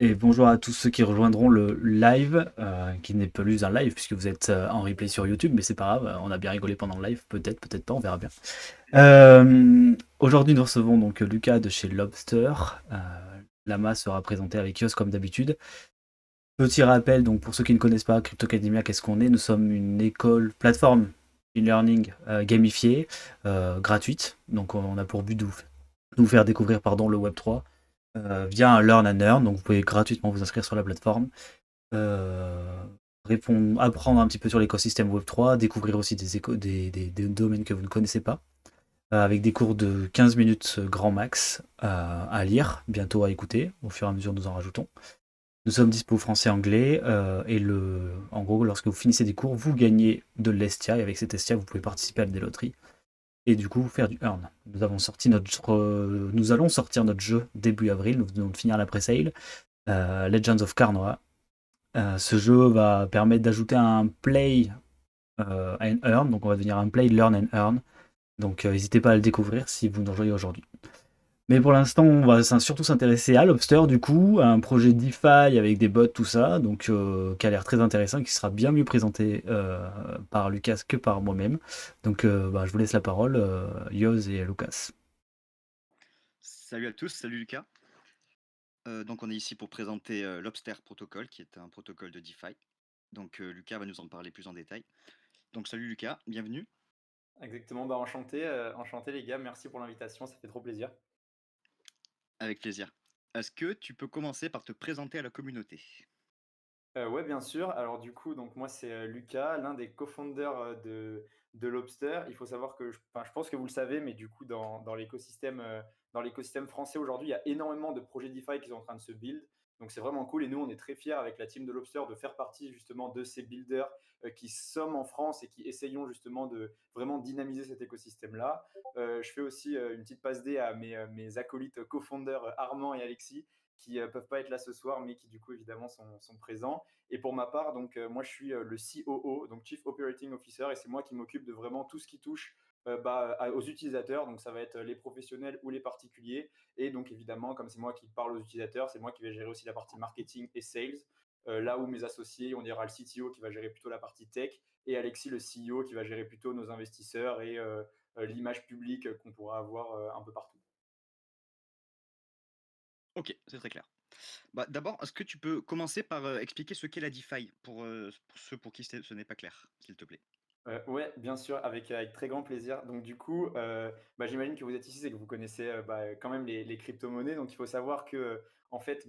Et bonjour à tous ceux qui rejoindront le live, qui n'est plus un live puisque vous êtes en replay sur YouTube, mais c'est pas grave, on a bien rigolé pendant le live, peut-être, peut-être pas, on verra bien. Aujourd'hui, nous recevons donc Lucas de chez Lobster. Lama sera présenté avec Yos comme d'habitude. Petit rappel, donc pour ceux qui ne connaissent pas Cryptocademia, qu'est-ce qu'on est? Nous sommes une école, plateforme e-learning gamifiée, gratuite. Donc on a pour but de vous faire découvrir pardon, le Web3 via un Learn and Earn. Donc vous pouvez gratuitement vous inscrire sur la plateforme, euh, apprendre un petit peu sur l'écosystème Web3, découvrir aussi des domaines que vous ne connaissez pas, avec des cours de 15 minutes grand max à lire, bientôt à écouter, au fur et à mesure nous en rajoutons. Nous sommes dispo français-anglais, en gros, lorsque vous finissez des cours, vous gagnez de l'Estia, et avec cet Estia, vous pouvez participer à des loteries et du coup faire du earn. Nous allons sortir notre jeu début avril, nous venons de finir la pre-sale, Legends of Carnoa. Ce jeu va permettre d'ajouter un play and earn, donc on va devenir un play, learn and earn. Donc n'hésitez pas à le découvrir si vous nous rejoignez aujourd'hui. Mais pour l'instant, on va surtout s'intéresser à Lobster, du coup, à un projet DeFi avec des bots, tout ça, donc qui a l'air très intéressant, qui sera bien mieux présenté par Lucas que par moi-même. Donc je vous laisse la parole, Yoz et Lucas. Salut à tous, salut Lucas. Donc on est ici pour présenter l'Obster Protocol, qui est un protocole de DeFi. Donc Lucas va nous en parler plus en détail. Donc salut Lucas, bienvenue. Exactement, enchanté, enchanté les gars, merci pour l'invitation, ça fait trop plaisir. Avec plaisir. Est-ce que tu peux commencer par te présenter à la communauté? Ouais, bien sûr. Alors du coup, donc moi c'est, Lucas, l'un des cofounders, de Lobster. Il faut savoir que je pense que vous le savez, mais du coup dans l'écosystème français aujourd'hui, il y a énormément de projets DeFi qui sont en train de se build. Donc c'est vraiment cool et nous on est très fiers avec la team de Lobster de faire partie justement de ces builders, qui sommes en France et qui essayons justement de vraiment dynamiser cet écosystème-là. Je fais aussi, une petite passe D à mes acolytes cofounders, Armand et Alexis, qui peuvent pas être là ce soir, mais qui du coup évidemment sont présents. Et pour ma part, donc moi je suis le COO, donc Chief Operating Officer, et c'est moi qui m'occupe de vraiment tout ce qui touche aux utilisateurs. Donc ça va être les professionnels ou les particuliers. Et donc évidemment, comme c'est moi qui parle aux utilisateurs, c'est moi qui vais gérer aussi la partie marketing et sales. Là où mes associés, on ira le CTO qui va gérer plutôt la partie tech, et Alexis le CEO qui va gérer plutôt nos investisseurs et l'image publique qu'on pourra avoir un peu partout. Ok, c'est très clair. Bah, d'abord, est-ce que tu peux commencer par expliquer ce qu'est la DeFi pour ceux pour qui ce n'est pas clair, s'il te plaît? Ouais, bien sûr, avec très grand plaisir. Donc du coup, j'imagine que vous êtes ici, c'est que vous connaissez, quand même les crypto-monnaies. Donc il faut savoir que, en fait,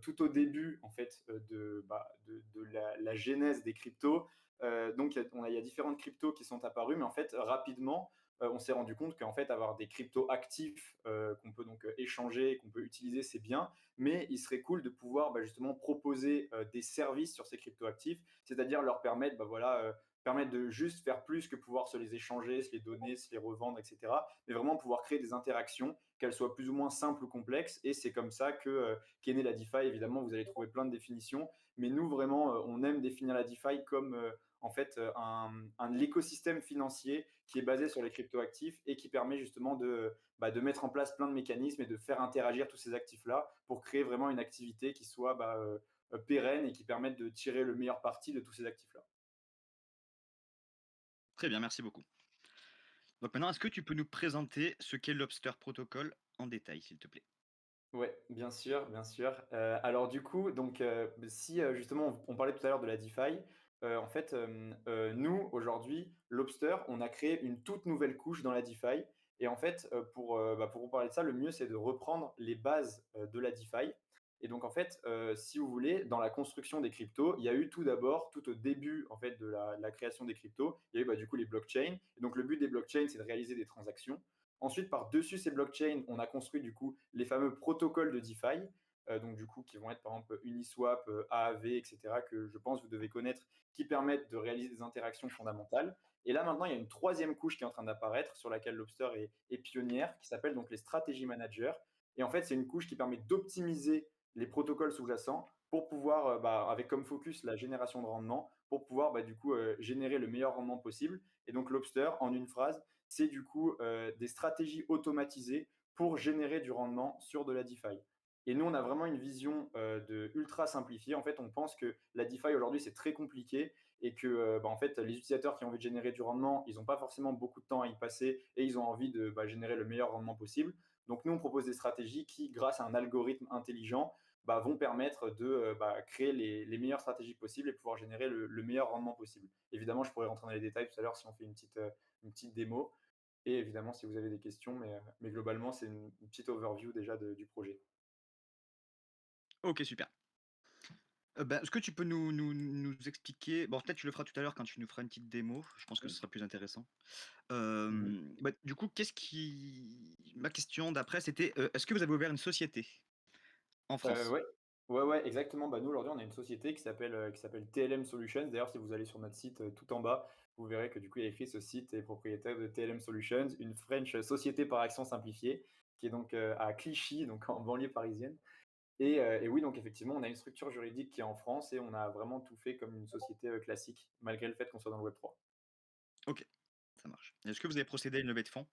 tout au début, en fait, de la genèse des cryptos, donc il y a différentes cryptos qui sont apparues, mais en fait, rapidement, on s'est rendu compte qu'en fait, avoir des cryptos actifs, qu'on peut donc, échanger, qu'on peut utiliser, c'est bien, mais il serait cool de pouvoir, justement proposer, des services sur ces cryptos actifs, c'est-à-dire leur permettre, permettre de juste faire plus que pouvoir se les échanger, se les donner, se les revendre, etc. Mais vraiment pouvoir créer des interactions, qu'elles soient plus ou moins simples ou complexes. Et c'est comme ça qu'est née la DeFi. Évidemment, vous allez trouver plein de définitions. Mais nous, vraiment, on aime définir la DeFi comme en fait l'écosystème financier qui est basé sur les cryptoactifs et qui permet justement de mettre en place plein de mécanismes et de faire interagir tous ces actifs-là pour créer vraiment une activité qui soit pérenne et qui permette de tirer le meilleur parti de tous ces actifs-là. Très bien, merci beaucoup. Donc maintenant, est-ce que tu peux nous présenter ce qu'est l'Obster Protocol en détail, s'il te plaît? Ouais, bien sûr, bien sûr. Alors du coup, donc si justement on parlait tout à l'heure de la DeFi, en fait, nous aujourd'hui, Lobster, on a créé une toute nouvelle couche dans la DeFi. Et en fait, pour vous parler de ça, le mieux c'est de reprendre les bases de la DeFi. Et donc en fait, si vous voulez, dans la construction des cryptos, il y a eu tout d'abord, tout au début en fait de la création des cryptos, il y a eu du coup les blockchains. Et donc le but des blockchains, c'est de réaliser des transactions. Ensuite, par-dessus ces blockchains, on a construit du coup les fameux protocoles de DeFi, donc du coup qui vont être par exemple Uniswap, AAV, etc., que je pense vous devez connaître, qui permettent de réaliser des interactions fondamentales. Et là maintenant, il y a une troisième couche qui est en train d'apparaître, sur laquelle Lobster est pionnière, qui s'appelle donc les stratégies managers. Et en fait, c'est une couche qui permet d'optimiser les protocoles sous-jacents pour pouvoir, avec comme focus la génération de rendement, pour pouvoir du coup générer le meilleur rendement possible. Et donc Lobster, en une phrase, c'est du coup des stratégies automatisées pour générer du rendement sur de la DeFi. Et nous, on a vraiment une vision de ultra simplifiée. En fait, on pense que la DeFi aujourd'hui, c'est très compliqué et que en fait, les utilisateurs qui ont envie de générer du rendement, ils n'ont pas forcément beaucoup de temps à y passer et ils ont envie de générer le meilleur rendement possible. Donc, nous, on propose des stratégies qui, grâce à un algorithme intelligent, vont permettre de créer les meilleures stratégies possibles et pouvoir générer le meilleur rendement possible. Évidemment, je pourrais rentrer dans les détails tout à l'heure si on fait une petite démo. Et évidemment, si vous avez des questions, mais globalement, c'est une petite overview déjà du projet. Ok, super. Est-ce que tu peux nous expliquer, bon, peut-être tu le feras tout à l'heure quand tu nous feras une petite démo, je pense que ce sera plus intéressant. Mhm. Du coup, ma question d'après, c'était, est-ce que vous avez ouvert une société en France? Ouais. Ouais, exactement. Nous, aujourd'hui, on a une société qui s'appelle TLM Solutions. D'ailleurs, si vous allez sur notre site, tout en bas, vous verrez que du coup, il y a écrit: «Ce site est propriétaire de TLM Solutions, une French société par action simplifiée», qui est donc, à Clichy, donc en banlieue parisienne. Et oui, donc effectivement, on a une structure juridique qui est en France et on a vraiment tout fait comme une société, classique, malgré le fait qu'on soit dans le Web 3. Ok, ça marche. Est-ce que vous avez procédé à une levée de fonds?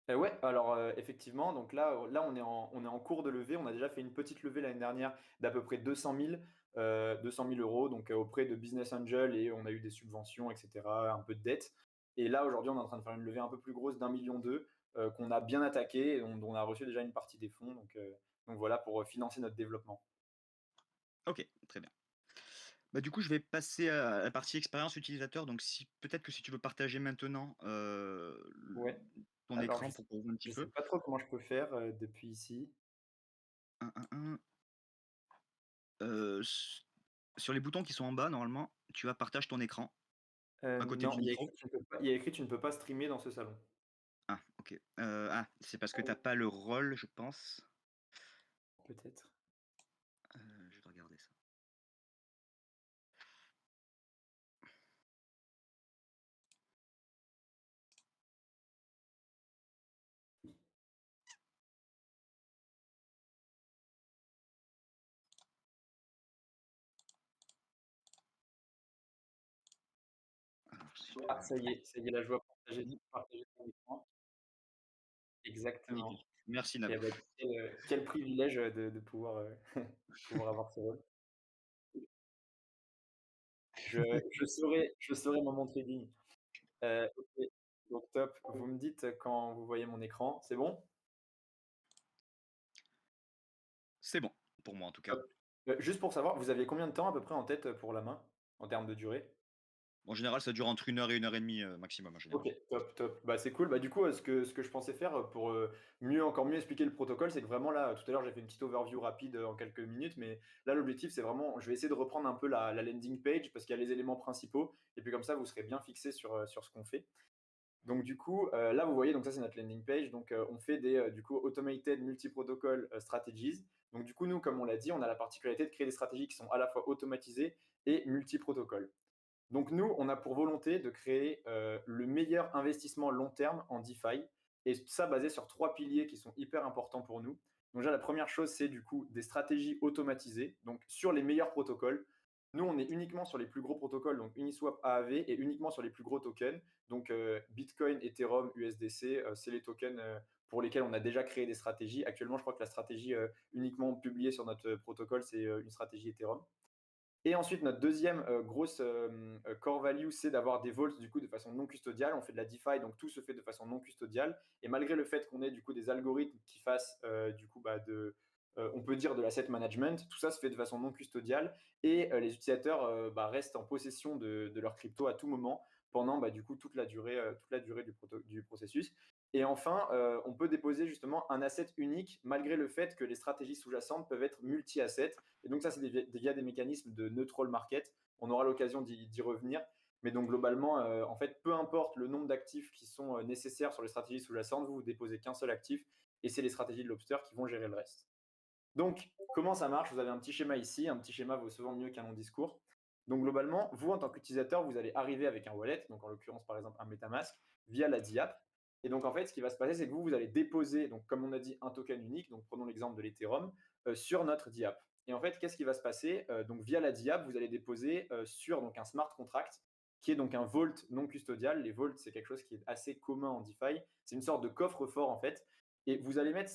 Ouais, alors, effectivement, donc là, on est en cours de levée. On a déjà fait une petite levée l'année dernière d'à peu près 200 000 €, donc, auprès de business angels, et on a eu des subventions et cetera, un peu de dette. Et là, aujourd'hui, on est en train de faire une levée un peu plus grosse d'1,2 million, qu'on a bien attaqué et dont on a reçu déjà une partie des fonds, donc voilà, pour, financer notre développement. Ok, très bien. Du coup, je vais passer à la partie expérience utilisateur. Donc, peut-être que si tu veux partager maintenant Ouais. ton Alors écran pour qu'on voit un petit je sais peu. pas trop comment je peux faire, depuis ici. Un. Sur les boutons qui sont en bas, normalement, tu as partage ton écran à côté Non, du micro. il y a écrit: «Tu ne peux pas streamer dans ce salon». Ah, ok. C'est parce que t'as pas le rôle, je pense. Peut-être. Je vais regarder ça. Alors, si je Ah, te- ça y est, là, je vois partager ton écran. Nickel. Exactement. Merci, Nab. Et quel privilège, de pouvoir, pouvoir avoir ce rôle. Je saurai m'en montrer digne. OK, donc top. Vous me dites quand vous voyez mon écran, c'est bon? C'est bon, pour moi en tout cas. Top. Juste pour savoir, vous aviez combien de temps à peu près en tête, pour la main, en termes de durée? En général, ça dure entre 1 heure et 1 heure et demie maximum en général. OK, top, top. C'est cool. Du coup, ce que je pensais faire, pour, encore mieux expliquer le protocole, c'est que vraiment là, tout à l'heure, j'ai fait une petite overview rapide, en quelques minutes, mais là, l'objectif, c'est vraiment, je vais essayer de reprendre un peu la landing page parce qu'il y a les éléments principaux et puis comme ça, vous serez bien fixés sur ce qu'on fait. Donc du coup, là, vous voyez, donc ça, c'est notre landing page. Donc, on fait du coup, automated multi-protocol, strategies. Donc du coup, nous, comme on l'a dit, on a la particularité de créer des stratégies qui sont à la fois automatisées et multi-protocoles. Donc nous, on a pour volonté de créer, le meilleur investissement long terme en DeFi, et ça basé sur 3 piliers qui sont hyper importants pour nous. Donc déjà, la première chose, c'est du coup des stratégies automatisées, donc sur les meilleurs protocoles. Nous, on est uniquement sur les plus gros protocoles, donc Uniswap, AAV, et uniquement sur les plus gros tokens. Donc, Bitcoin, Ethereum, USDC, c'est les tokens, pour lesquels on a déjà créé des stratégies. Actuellement, je crois que la stratégie, uniquement publiée sur notre, protocole, c'est, une stratégie Ethereum. Et ensuite, notre deuxième, grosse, core value, c'est d'avoir des vaults, du coup, de façon non custodiale. On fait de la DeFi, donc tout se fait de façon non custodiale. Et malgré le fait qu'on ait, du coup, des algorithmes qui fassent, du coup, on peut dire de l'asset management, tout ça se fait de façon non custodiale, et les utilisateurs, restent en possession de leur crypto à tout moment pendant, du coup, toute la durée du processus. Et enfin, on peut déposer justement un asset unique malgré le fait que les stratégies sous-jacentes peuvent être multi-assets. Et donc ça, c'est via des mécanismes de neutral market. On aura l'occasion d'y revenir. Mais donc globalement, en fait, peu importe le nombre d'actifs qui sont, nécessaires sur les stratégies sous-jacentes, vous déposez qu'un seul actif et c'est les stratégies de Lobster qui vont gérer le reste. Donc, comment ça marche? Vous avez un petit schéma ici. Un petit schéma vaut souvent mieux qu'un long discours. Donc globalement, vous, en tant qu'utilisateur, vous allez arriver avec un wallet, donc en l'occurrence, par exemple, un MetaMask, via la DApp. Et donc, en fait, ce qui va se passer, c'est que vous allez déposer, donc, comme on a dit, un token unique, donc prenons l'exemple de l'Ethereum, sur notre DApp. Et en fait, qu'est-ce qui va se passer? Donc, via la DApp, vous allez déposer, sur donc, un smart contract, qui est donc un vault non custodial. Les vaults, c'est quelque chose qui est assez commun en DeFi. C'est une sorte de coffre-fort, en fait. Et vous allez mettre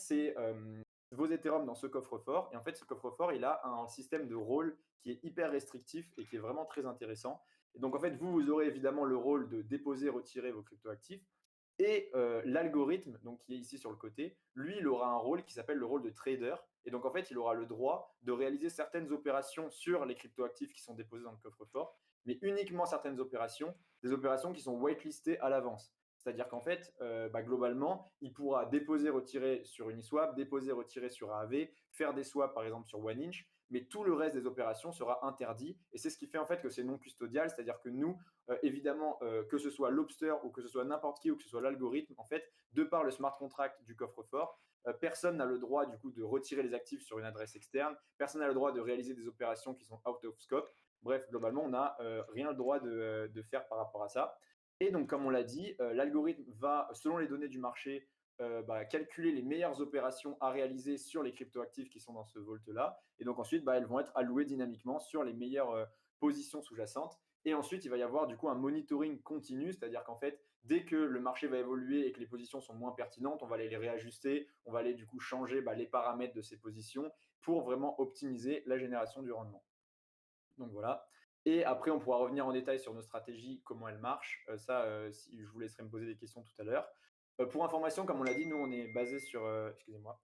vos Ethereum dans ce coffre-fort. Et en fait, ce coffre-fort, il a un système de rôle qui est hyper restrictif et qui est vraiment très intéressant. Et donc, en fait, vous aurez évidemment le rôle de déposer, retirer vos cryptoactifs. Et l'algorithme, donc qui est ici sur le côté, lui, il aura un rôle qui s'appelle le rôle de trader. Et donc, en fait, il aura le droit de réaliser certaines opérations sur les cryptoactifs qui sont déposés dans le coffre-fort, mais uniquement certaines opérations, des opérations qui sont whitelistées à l'avance. C'est-à-dire qu'en fait, globalement, il pourra déposer, retirer sur Uniswap, déposer, retirer sur Aave, faire des swaps par exemple sur OneInch, mais tout le reste des opérations sera interdit. Et c'est ce qui fait en fait que c'est non custodial, c'est-à-dire que nous, évidemment, que ce soit Lobster ou que ce soit n'importe qui ou que ce soit l'algorithme, en fait, de par le smart contract du coffre-fort, personne n'a le droit du coup de retirer les actifs sur une adresse externe, personne n'a le droit de réaliser des opérations qui sont out of scope. Bref, globalement, on n'a rien le droit de faire par rapport à ça. Et donc, comme on l'a dit, l'algorithme va, selon les données du marché, calculer les meilleures opérations à réaliser sur les cryptoactifs qui sont dans ce vault-là. Et donc ensuite, elles vont être allouées dynamiquement sur les meilleures positions sous-jacentes. Et ensuite, il va y avoir du coup un monitoring continu, c'est-à-dire qu'en fait, dès que le marché va évoluer et que les positions sont moins pertinentes, on va aller les réajuster, on va aller du coup changer les paramètres de ces positions pour vraiment optimiser la génération du rendement. Donc voilà. Et après, on pourra revenir en détail sur nos stratégies, comment elles marchent. Si, je vous laisserai me poser des questions tout à l'heure. Pour information, comme on l'a dit, nous, on est basé sur. Excusez-moi.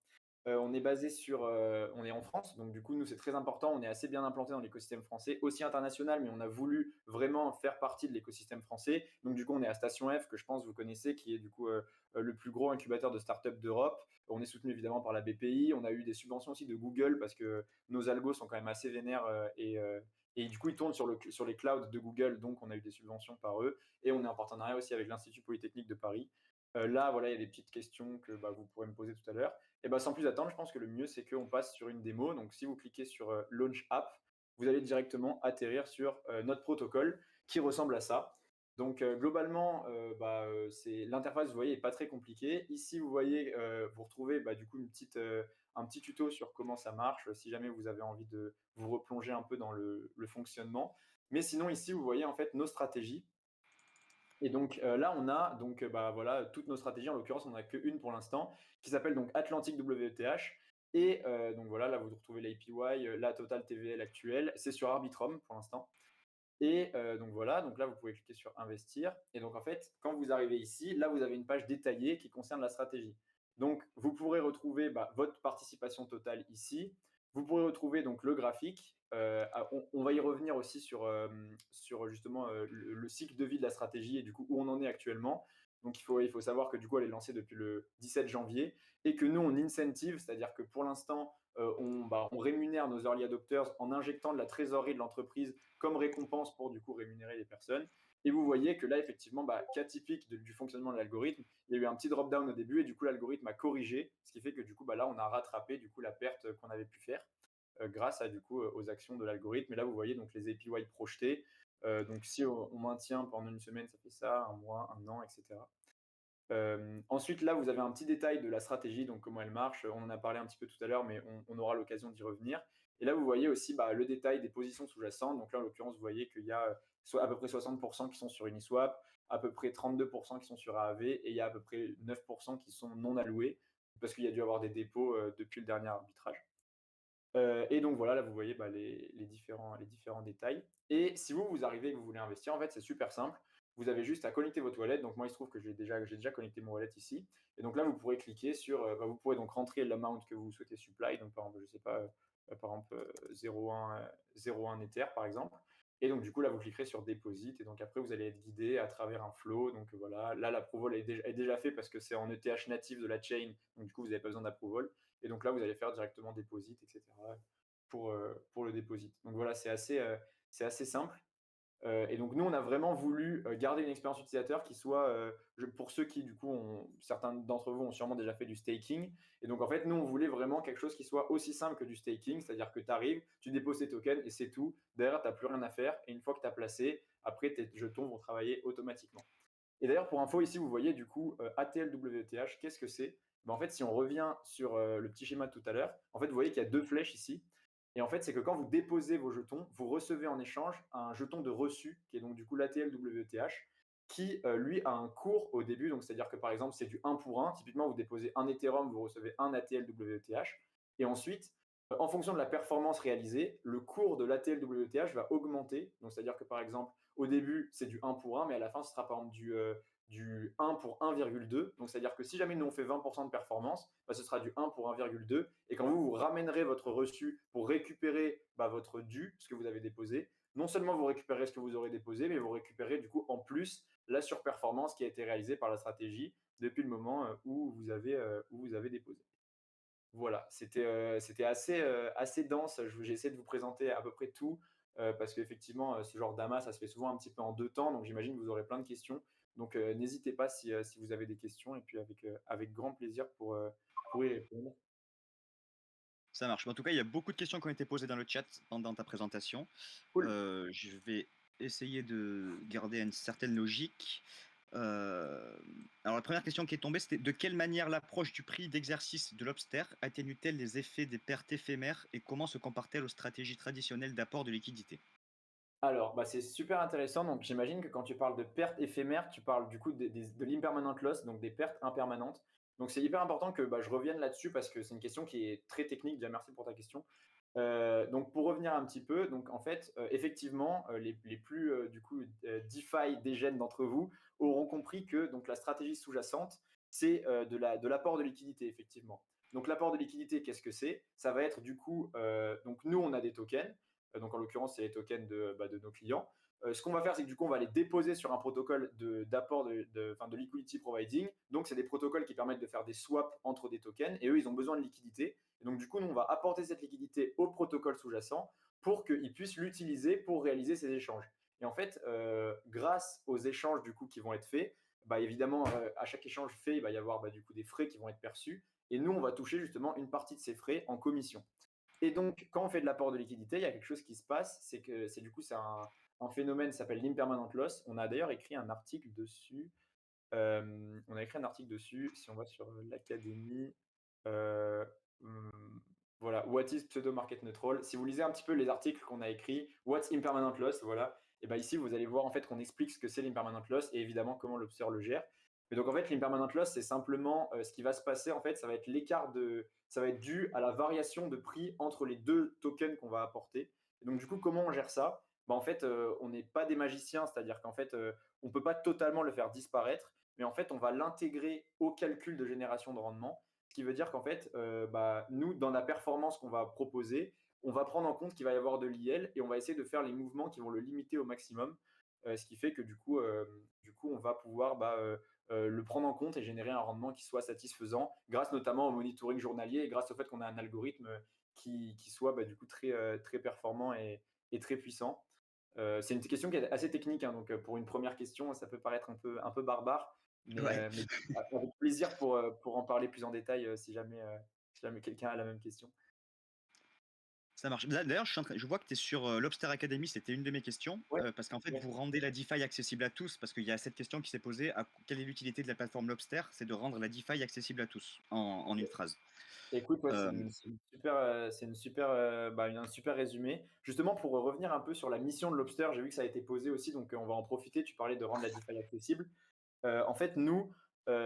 On est basé sur. On est en France, donc du coup, nous, c'est très important. On est assez bien implanté dans l'écosystème français, aussi international, mais on a voulu vraiment faire partie de l'écosystème français. Donc du coup, on est à Station F, que je pense vous connaissez, qui est du coup le plus gros incubateur de start-up d'Europe. On est soutenu évidemment par la BPI. On a eu des subventions aussi de Google parce que nos algos sont quand même assez vénères et du coup, ils tournent sur les clouds de Google, donc on a eu des subventions par eux. Et on est en partenariat aussi avec l'Institut Polytechnique de Paris. Là, voilà, il y a des petites questions que vous pourrez me poser tout à l'heure. Et sans plus attendre, je pense que le mieux, c'est qu'on passe sur une démo. Donc, si vous cliquez sur Launch App, vous allez directement atterrir sur notre protocole qui ressemble à ça. Donc, globalement, c'est l'interface, vous voyez, n'est pas très compliquée. Ici, vous voyez, vous retrouvez du coup un petit tuto sur comment ça marche, si jamais vous avez envie de vous replonger un peu dans le fonctionnement. Mais sinon, ici, vous voyez en fait nos stratégies. Et donc là, on a donc, voilà, toutes nos stratégies. En l'occurrence, on n'a qu'une pour l'instant, qui s'appelle donc Atlantic WTH. Et donc voilà, là, vous retrouvez l'APY, la Total TVL actuelle. C'est sur Arbitrum pour l'instant. Et donc voilà, donc là, vous pouvez cliquer sur Investir. Et donc en fait, quand vous arrivez ici, là, vous avez une page détaillée qui concerne la stratégie. Donc vous pourrez retrouver votre participation totale ici. Vous pourrez retrouver donc le graphique. On va y revenir aussi sur justement le cycle de vie de la stratégie et du coup où on en est actuellement. Donc il faut savoir que du coup elle est lancée depuis le 17 janvier et que nous on incentive, c'est-à-dire que pour l'instant on rémunère nos early adopters en injectant de la trésorerie de l'entreprise comme récompense pour du coup rémunérer les personnes. Et vous voyez que là, effectivement, cas typique du fonctionnement de l'algorithme, il y a eu un petit drop-down au début et du coup, l'algorithme a corrigé, ce qui fait que du coup, là, on a rattrapé du coup la perte qu'on avait pu faire grâce à du coup aux actions de l'algorithme. Et là, vous voyez donc les APY projetés. Donc, si on maintient pendant une semaine, ça fait ça, un mois, un an, etc. Ensuite, là, vous avez un petit détail de la stratégie, donc comment elle marche. On en a parlé un petit peu tout à l'heure, mais on aura l'occasion d'y revenir. Et là, vous voyez aussi le détail des positions sous-jacentes. Donc là, en l'occurrence, vous voyez qu'il y a à peu près 60% qui sont sur Uniswap, à peu près 32% qui sont sur Aave, et il y a à peu près 9% qui sont non alloués, parce qu'il y a dû avoir des dépôts depuis le dernier arbitrage. Et donc voilà, là, vous voyez les différents détails. Et si vous arrivez et que vous voulez investir, en fait, c'est super simple. Vous avez juste à connecter votre wallet. Donc moi, il se trouve que j'ai déjà connecté mon wallet ici. Et donc là, vous pourrez cliquer sur, vous pourrez donc rentrer l'amount que vous souhaitez supply. Donc par exemple, je sais pas, par exemple 0,1 Ether par exemple. Et donc du coup, là, vous cliquerez sur Deposit. Et donc après, vous allez être guidé à travers un flow. Donc voilà, là, l'approval est déjà fait parce que c'est en ETH natif de la chain. Donc du coup, vous n'avez pas besoin d'approval. Et donc là, vous allez faire directement Deposit, etc. pour le Deposit. Donc voilà, c'est assez simple. Et donc nous, on a vraiment voulu garder une expérience utilisateur qui soit, pour ceux qui du coup, certains d'entre vous ont sûrement déjà fait du staking. Et donc en fait, nous, on voulait vraiment quelque chose qui soit aussi simple que du staking, c'est-à-dire que tu arrives, tu déposes tes tokens et c'est tout. Derrière, tu n'as plus rien à faire. Et une fois que tu as placé, après, tes jetons vont travailler automatiquement. Et d'ailleurs, pour info, ici, vous voyez du coup ATLWTH, qu'est-ce que c'est? En fait, si on revient sur le petit schéma de tout à l'heure, en fait, vous voyez qu'il y a deux flèches ici. Et en fait, c'est que quand vous déposez vos jetons, vous recevez en échange un jeton de reçu, qui est donc du coup l'ATLWTH, qui lui a un cours au début. Donc, c'est-à-dire que par exemple, c'est du 1 pour 1. Typiquement, vous déposez un Ethereum, vous recevez un ATLWTH. Et ensuite, en fonction de la performance réalisée, le cours de l'ATL-WTH va augmenter. Donc, c'est-à-dire que par exemple, au début, c'est du 1 pour 1, mais à la fin, ce sera par exemple du 1 pour 1,2. Donc, c'est-à-dire que si jamais nous on fait 20% de performance, bah, ce sera du 1 pour 1,2. Et quand vous ramènerez votre reçu pour récupérer votre dû, ce que vous avez déposé, non seulement vous récupérez ce que vous aurez déposé, mais vous récupérez du coup en plus la surperformance qui a été réalisée par la stratégie depuis le moment où vous avez déposé. Voilà, c'était assez dense. J'ai essayé de vous présenter à peu près tout, parce qu'effectivement, ce genre d'amas, ça se fait souvent un petit peu en 2 temps, donc j'imagine que vous aurez plein de questions. Donc, n'hésitez pas si vous avez des questions et puis avec grand plaisir pour y répondre. Ça marche. En tout cas, il y a beaucoup de questions qui ont été posées dans le chat pendant ta présentation. Cool. Je vais essayer de garder une certaine logique. Alors la première question qui est tombée, c'était de quelle manière l'approche du prix d'exercice de Lobster atténue-t-elle les effets des pertes éphémères et comment se compare-t-elle aux stratégies traditionnelles d'apport de liquidité? Alors, c'est super intéressant. Donc, j'imagine que quand tu parles de pertes éphémères, tu parles du coup de l'impermanent loss, donc des pertes impermanentes. Donc, c'est hyper important que je revienne là-dessus parce que c'est une question qui est très technique. Déjà, merci pour ta question. Donc, pour revenir un petit peu, donc en fait, effectivement, les plus du coup DeFi dégènes d'entre vous auront compris que donc la stratégie sous-jacente, c'est de l'apport de liquidité, effectivement. Donc, l'apport de liquidité, qu'est-ce que c'est? Ça va être du coup, donc nous, on a des tokens. Donc en l'occurrence, c'est les tokens de nos clients. Ce qu'on va faire, c'est que du coup, on va les déposer sur un protocole d'apport de liquidity providing. Donc, c'est des protocoles qui permettent de faire des swaps entre des tokens et eux, ils ont besoin de liquidité. Et donc, du coup, nous, on va apporter cette liquidité au protocole sous-jacent pour qu'ils puissent l'utiliser pour réaliser ces échanges. Et en fait, grâce aux échanges du coup qui vont être faits, évidemment, à chaque échange fait, il va y avoir du coup des frais qui vont être perçus. Et nous, on va toucher justement une partie de ces frais en commission. Et donc, quand on fait de l'apport de liquidité, il y a quelque chose qui se passe, c'est que c'est un phénomène qui s'appelle l'impermanent loss. On a d'ailleurs écrit un article dessus. On a écrit un article dessus, si on va sur l'académie. euh, hum, voilà, What is pseudo market neutral. Si vous lisez un petit peu les articles qu'on a écrits, What's impermanent loss, voilà. Et ici, vous allez voir en fait qu'on explique ce que c'est l'impermanent loss et évidemment comment l'observer le gère. Mais donc en fait, l'impermanent loss, c'est simplement ce qui va se passer. En fait, ça va être dû à la variation de prix entre les deux tokens qu'on va apporter. Et donc du coup, comment on gère ça? En fait, on n'est pas des magiciens, c'est-à-dire qu'en fait, on ne peut pas totalement le faire disparaître, mais en fait, on va l'intégrer au calcul de génération de rendement. Ce qui veut dire qu'en fait, nous, dans la performance qu'on va proposer, on va prendre en compte qu'il va y avoir de l'IL et on va essayer de faire les mouvements qui vont le limiter au maximum. Ce qui fait que du coup, on va pouvoir le prendre en compte et générer un rendement qui soit satisfaisant, grâce notamment au monitoring journalier et grâce au fait qu'on a un algorithme qui soit du coup très performant et très puissant. C'est une question qui est assez technique, hein, donc pour une première question, ça peut paraître un peu barbare, Ouais. mais avec plaisir pour en parler plus en détail si jamais quelqu'un a la même question. Ça marche. D'ailleurs, je vois que tu es sur Lobster Academy, c'était une de mes questions, Ouais, parce qu'en fait, ouais. vous rendez la DeFi accessible à tous, parce qu'il y a cette question qui s'est posée, quelle est l'utilité de la plateforme Lobster? C'est de rendre la DeFi accessible à tous, en une phrase. Écoute, ouais, Euh, un super résumé. Justement, pour revenir un peu sur la mission de Lobster, j'ai vu que ça a été posé aussi, donc on va en profiter. Tu parlais de rendre la DeFi accessible. En fait, nous,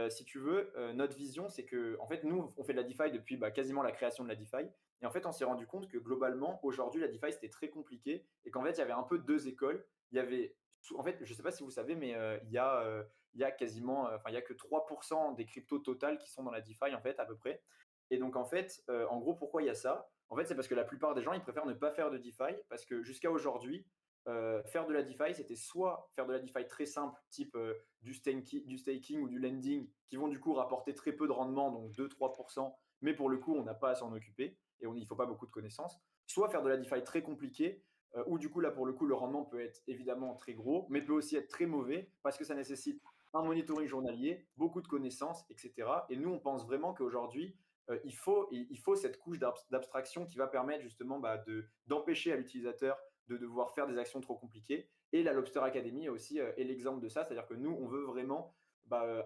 si tu veux, notre vision, c'est que, en fait, nous, on fait de la DeFi depuis quasiment la création de la DeFi. Et en fait, on s'est rendu compte que globalement, aujourd'hui, la DeFi, c'était très compliqué et qu'en fait, il y avait un peu deux écoles. Il y avait, en fait, je ne sais pas si vous savez, mais il y a quasiment, il y a que 3% des cryptos totales qui sont dans la DeFi, en fait, à peu près. Et donc, en fait, en gros, pourquoi il y a ça? En fait, c'est parce que la plupart des gens, ils préfèrent ne pas faire de DeFi parce que jusqu'à aujourd'hui, faire de la DeFi, c'était soit faire de la DeFi très simple, type du staking ou du lending, qui vont du coup rapporter très peu de rendement, donc 2-3%, mais pour le coup, on n'a pas à s'en occuper et il ne faut pas beaucoup de connaissances. Soit faire de la DeFi très compliquée, où du coup, là, pour le coup, le rendement peut être évidemment très gros, mais peut aussi être très mauvais parce que ça nécessite un monitoring journalier, beaucoup de connaissances, etc. Et nous, on pense vraiment qu'aujourd'hui, il faut cette couche d'abstraction qui va permettre justement d'empêcher à l'utilisateur de devoir faire des actions trop compliquées. Et la Lobster Academy aussi est l'exemple de ça, c'est-à-dire que nous, on veut vraiment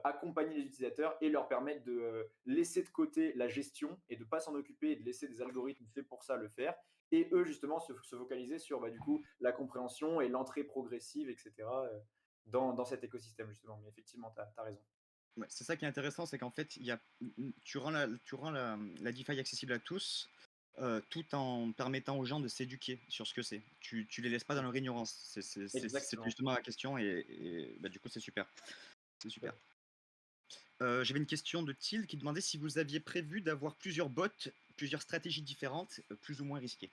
accompagner les utilisateurs et leur permettre de laisser de côté la gestion et de ne pas s'en occuper et de laisser des algorithmes faits pour ça le faire. Et eux, justement, se focaliser sur du coup, la compréhension et l'entrée progressive, etc., dans cet écosystème, justement. Mais effectivement, tu as raison. Ouais, c'est ça qui est intéressant, c'est qu'en fait, tu rends la DeFi accessible à tous, tout en permettant aux gens de s'éduquer sur ce que c'est. Tu les laisses pas dans leur ignorance. C'était Exactement. justement la question et bah, du coup, c'est super. C'est super. Top. J'avais une question de Thiel qui demandait si vous aviez prévu d'avoir plusieurs bots, plusieurs stratégies différentes, plus ou moins risquées.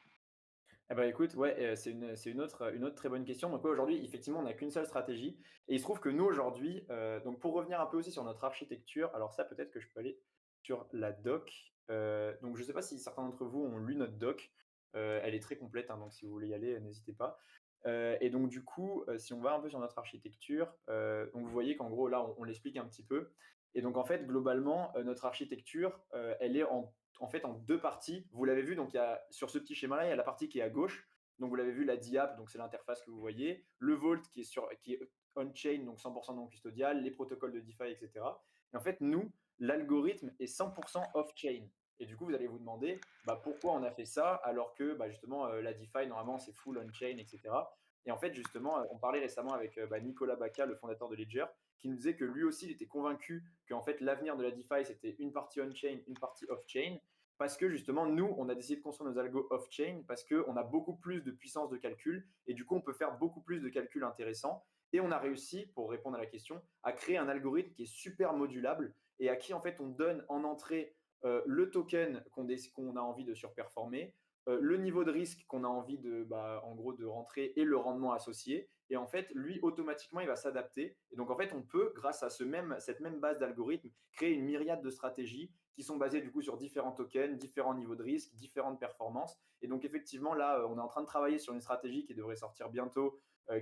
Eh ben écoute, ouais, c'est une autre très bonne question. Donc ouais, aujourd'hui, effectivement, on n'a qu'une seule stratégie et il se trouve que nous, aujourd'hui, donc pour revenir un peu aussi sur notre architecture, alors ça, peut-être que je peux aller sur la doc. Donc je ne sais pas si certains d'entre vous ont lu notre doc. Elle est très complète, hein, donc si vous voulez y aller, n'hésitez pas. Et donc du coup, si on va un peu sur notre architecture, donc vous voyez qu'en gros là, on l'explique un petit peu. Et donc en fait, globalement, notre architecture, elle est en fait en 2 parties. Vous l'avez vu, donc il y a sur ce petit schéma-là, il y a la partie qui est à gauche. Donc vous l'avez vu, la DApp, donc c'est l'interface que vous voyez. Le Vault qui est on-chain, donc 100% non custodial, les protocoles de DeFi, et cetera. Et en fait, nous, l'algorithme est 100% off-chain. Et du coup, vous allez vous demander, bah, pourquoi on a fait ça alors que, bah, justement, la DeFi, normalement, c'est full on-chain, et cetera. Et en fait, justement, on parlait récemment avec bah, Nicolas Baca, le fondateur de Ledger, qui nous disait que lui aussi, il était convaincu que en fait, l'avenir de la DeFi, c'était une partie on-chain, une partie off-chain. Parce que justement, nous, on a décidé de construire nos algos off-chain parce qu'on a beaucoup plus de puissance de calcul et du coup, on peut faire beaucoup plus de calculs intéressants. Et on a réussi, pour répondre à la question, à créer un algorithme qui est super modulable et à qui en fait on donne en entrée le token qu'on a envie de surperformer, le niveau de risque qu'on a envie de, bah, en gros, de rentrer et le rendement associé. Et en fait, lui, automatiquement, il va s'adapter. Et donc, en fait, on peut, grâce à cette même base d'algorithmes, créer une myriade de stratégies qui sont basées du coup sur différents tokens, différents niveaux de risque, différentes performances. Et donc, effectivement, là, on est en train de travailler sur une stratégie qui devrait sortir bientôt,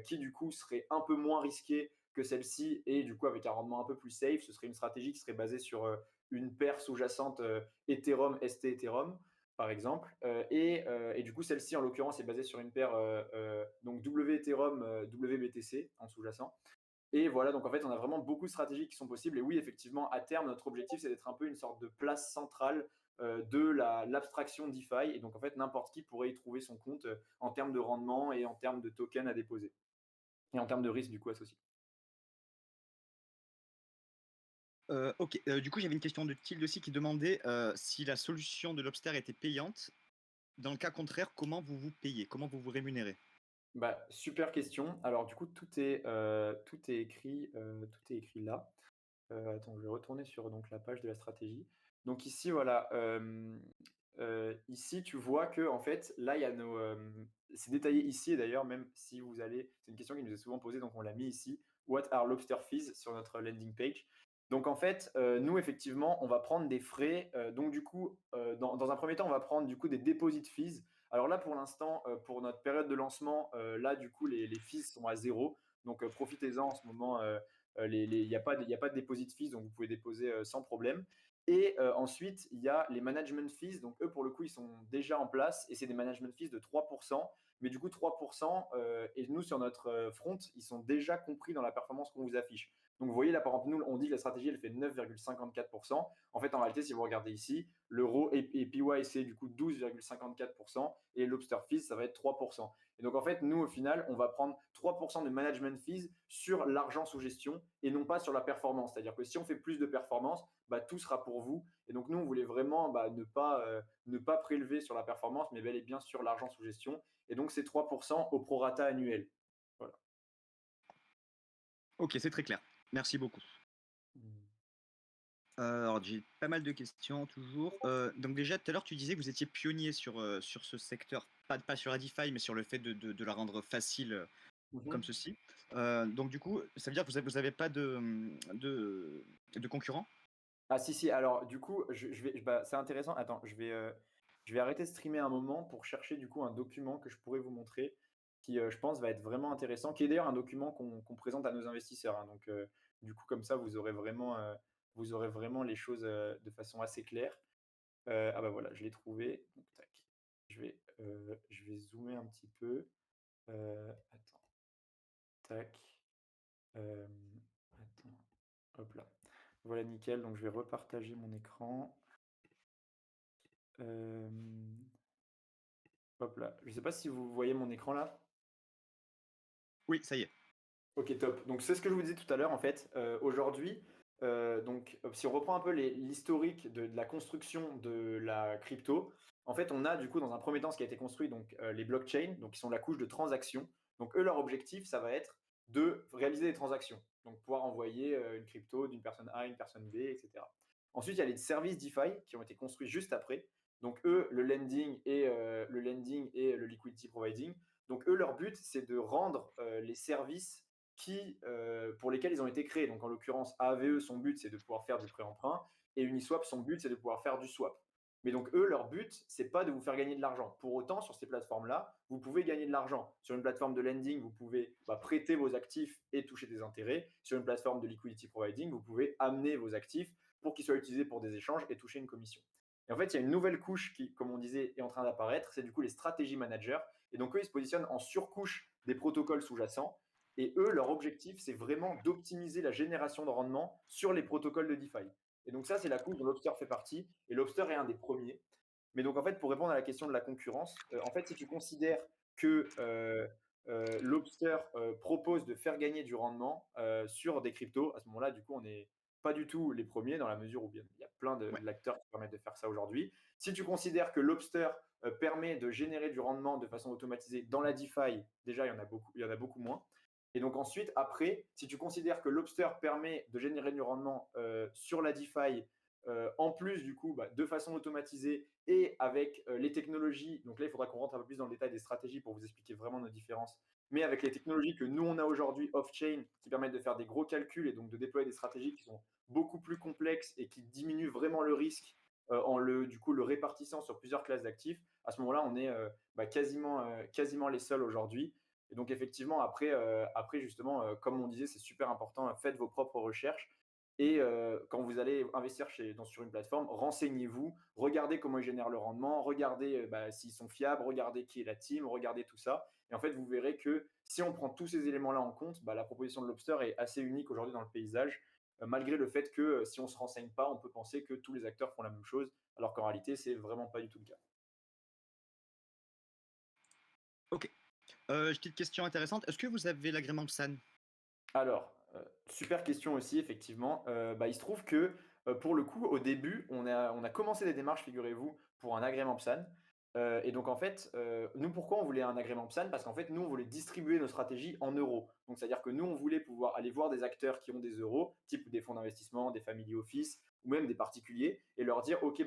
qui du coup serait un peu moins risquée que celle-ci et du coup avec un rendement un peu plus safe. Ce serait une stratégie qui serait basée sur une paire sous-jacente Ethereum, ST Ethereum par exemple. Et du coup, celle-ci, en l'occurrence, est basée sur une paire donc W Ethereum, WBTC en sous-jacent. Et voilà, donc en fait, on a vraiment beaucoup de stratégies qui sont possibles. Et oui, effectivement, à terme, notre objectif, c'est d'être un peu une sorte de place centrale de l'abstraction DeFi. Et donc, en fait, n'importe qui pourrait y trouver son compte en termes de rendement et en termes de tokens à déposer. Et en termes de risque, du coup, associé. Ok, du coup, j'avais une question de Thiel aussi qui demandait si la solution de Lobster était payante. Dans le cas contraire, comment vous vous payez? Comment vous vous rémunérez? Bah, super question. Alors, du coup, tout est écrit là. Attends, je vais retourner sur donc, la page de la stratégie. Donc ici, voilà, ici, tu vois que en fait, là, il y a c'est détaillé ici, et d'ailleurs, même si vous allez, c'est une question qui nous est souvent posée, donc on l'a mis ici. What are lobster fees sur notre landing page? Donc en fait, nous, effectivement, on va prendre des frais. Donc du coup, dans un premier temps, on va prendre du coup des deposit fees. Alors là, pour l'instant, pour notre période de lancement, là, du coup, les fees sont à 0. Donc profitez-en en ce moment. Il n'y a pas de deposit fees, donc vous pouvez déposer sans problème. Et ensuite, il y a les management fees. Donc eux, pour le coup, ils sont déjà en place et c'est des management fees de 3%. Mais du coup, 3%, et nous, sur notre front, ils sont déjà compris dans la performance qu'on vous affiche. Donc vous voyez là, par exemple, nous, on dit que la stratégie, elle fait 9,54%. En fait, en réalité, si vous regardez ici, l'euro et PY, c'est du coup 12,54%. Et Lobster Fees, ça va être 3%. Et donc, en fait, nous, au final, on va prendre 3% de management fees sur l'argent sous gestion et non pas sur la performance. C'est-à-dire que si on fait plus de performance, bah, tout sera pour vous. Et donc, nous, on voulait vraiment bah, ne pas prélever sur la performance, mais bel et bien sur l'argent sous gestion. Et donc, c'est 3% au prorata annuel. Voilà. Ok, c'est très clair. Merci beaucoup. Alors, j'ai pas mal de questions toujours. Donc déjà, tout à l'heure, tu disais que vous étiez pionnier sur ce secteur, pas sur la DeFi, mais sur le fait de la rendre facile comme Mhm. ceci. Donc du coup, ça veut dire que vous avez pas de concurrents? Ah si, si, alors du coup, bah, c'est intéressant. Attends, je vais arrêter de streamer un moment pour chercher du coup un document que je pourrais vous montrer qui, je pense, va être vraiment intéressant, qui est d'ailleurs un document qu'on présente à nos investisseurs, hein. Donc, du coup, comme ça, vous aurez vraiment les choses de façon assez claire. Ah bah voilà, je l'ai trouvé. Donc, tac. Je vais zoomer un petit peu. Attends, tac. Euh, Attends, hop là. Voilà, nickel. Donc, je vais repartager mon écran. Euh, Hop là. Je ne sais pas si vous voyez mon écran là. Oui, ça y est. Ok, top. Donc c'est ce que je vous disais tout à l'heure en fait. Aujourd'hui, si on reprend un peu l'historique de la construction de la crypto, en fait, on a du coup dans un premier temps ce qui a été construit, donc les blockchains, donc qui sont la couche de transactions. Donc eux, leur objectif, ça va être de réaliser des transactions, donc pouvoir envoyer une crypto d'une personne A à une personne B, etc. Ensuite, il y a les services DeFi qui ont été construits juste après. Donc eux, le lending et le liquidity providing. Donc eux, leur but, c'est de rendre les services pour lesquels ils ont été créés. Donc en l'occurrence, AAVE, son but, c'est de pouvoir faire du prêt-emprunt, et Uniswap, son but, c'est de pouvoir faire du swap. Mais donc eux, leur but, c'est pas de vous faire gagner de l'argent. Pour autant, sur ces plateformes-là, vous pouvez gagner de l'argent. Sur une plateforme de lending, vous pouvez prêter vos actifs et toucher des intérêts. Sur une plateforme de liquidity providing, vous pouvez amener vos actifs pour qu'ils soient utilisés pour des échanges et toucher une commission. Et en fait, il y a une nouvelle couche qui, comme on disait, est en train d'apparaître. C'est du coup les stratégies managers. Et donc, eux, ils se positionnent en surcouche des protocoles sous-jacents. Et eux, leur objectif, c'est vraiment d'optimiser la génération de rendement sur les protocoles de DeFi. Et donc ça, c'est la couche dont Lobster fait partie. Et Lobster est un des premiers. Mais donc, en fait, pour répondre à la question de la concurrence, en fait, si tu considères que Lobster propose de faire gagner du rendement sur des cryptos, à ce moment-là, du coup, on n'est pas du tout les premiers dans la mesure où il y a plein Ouais. d'acteurs qui permettent de faire ça aujourd'hui. Si tu considères que Lobster permet de générer du rendement de façon automatisée dans la DeFi, déjà, il y en a beaucoup moins. Et donc ensuite, après, si tu considères que Lobster permet de générer du rendement sur la DeFi, en plus du coup de façon automatisée et avec les technologies, donc là il faudra qu'on rentre un peu plus dans le détail des stratégies pour vous expliquer vraiment nos différences, mais avec les technologies que nous on a aujourd'hui off-chain qui permettent de faire des gros calculs et donc de déployer des stratégies qui sont beaucoup plus complexes et qui diminuent vraiment le risque du coup le répartissant sur plusieurs classes d'actifs, à ce moment-là on est quasiment les seuls aujourd'hui. Et donc effectivement, après justement, comme on disait, c'est super important, faites vos propres recherches. Et quand vous allez investir sur une plateforme, renseignez-vous, regardez comment ils génèrent le rendement, regardez s'ils sont fiables, regardez qui est la team, regardez tout ça. Et en fait, vous verrez que si on prend tous ces éléments-là en compte, la proposition de Lobster est assez unique aujourd'hui dans le paysage, malgré le fait que si on ne se renseigne pas, on peut penser que tous les acteurs font la même chose, alors qu'en réalité, c'est vraiment pas du tout le cas. Ok. Petite question intéressante. Est-ce que vous avez l'agrément PSAN? Alors, super question aussi, effectivement. Il se trouve que, pour le coup, au début, on a commencé des démarches, figurez-vous, pour un agrément PSAN. Et donc en fait, nous, pourquoi on voulait un agrément PSAN? Parce qu'en fait, nous, on voulait distribuer nos stratégies en euros. Donc c'est-à-dire que nous, on voulait pouvoir aller voir des acteurs qui ont des euros, type des fonds d'investissement, des family office ou même des particuliers, et leur dire: «OK,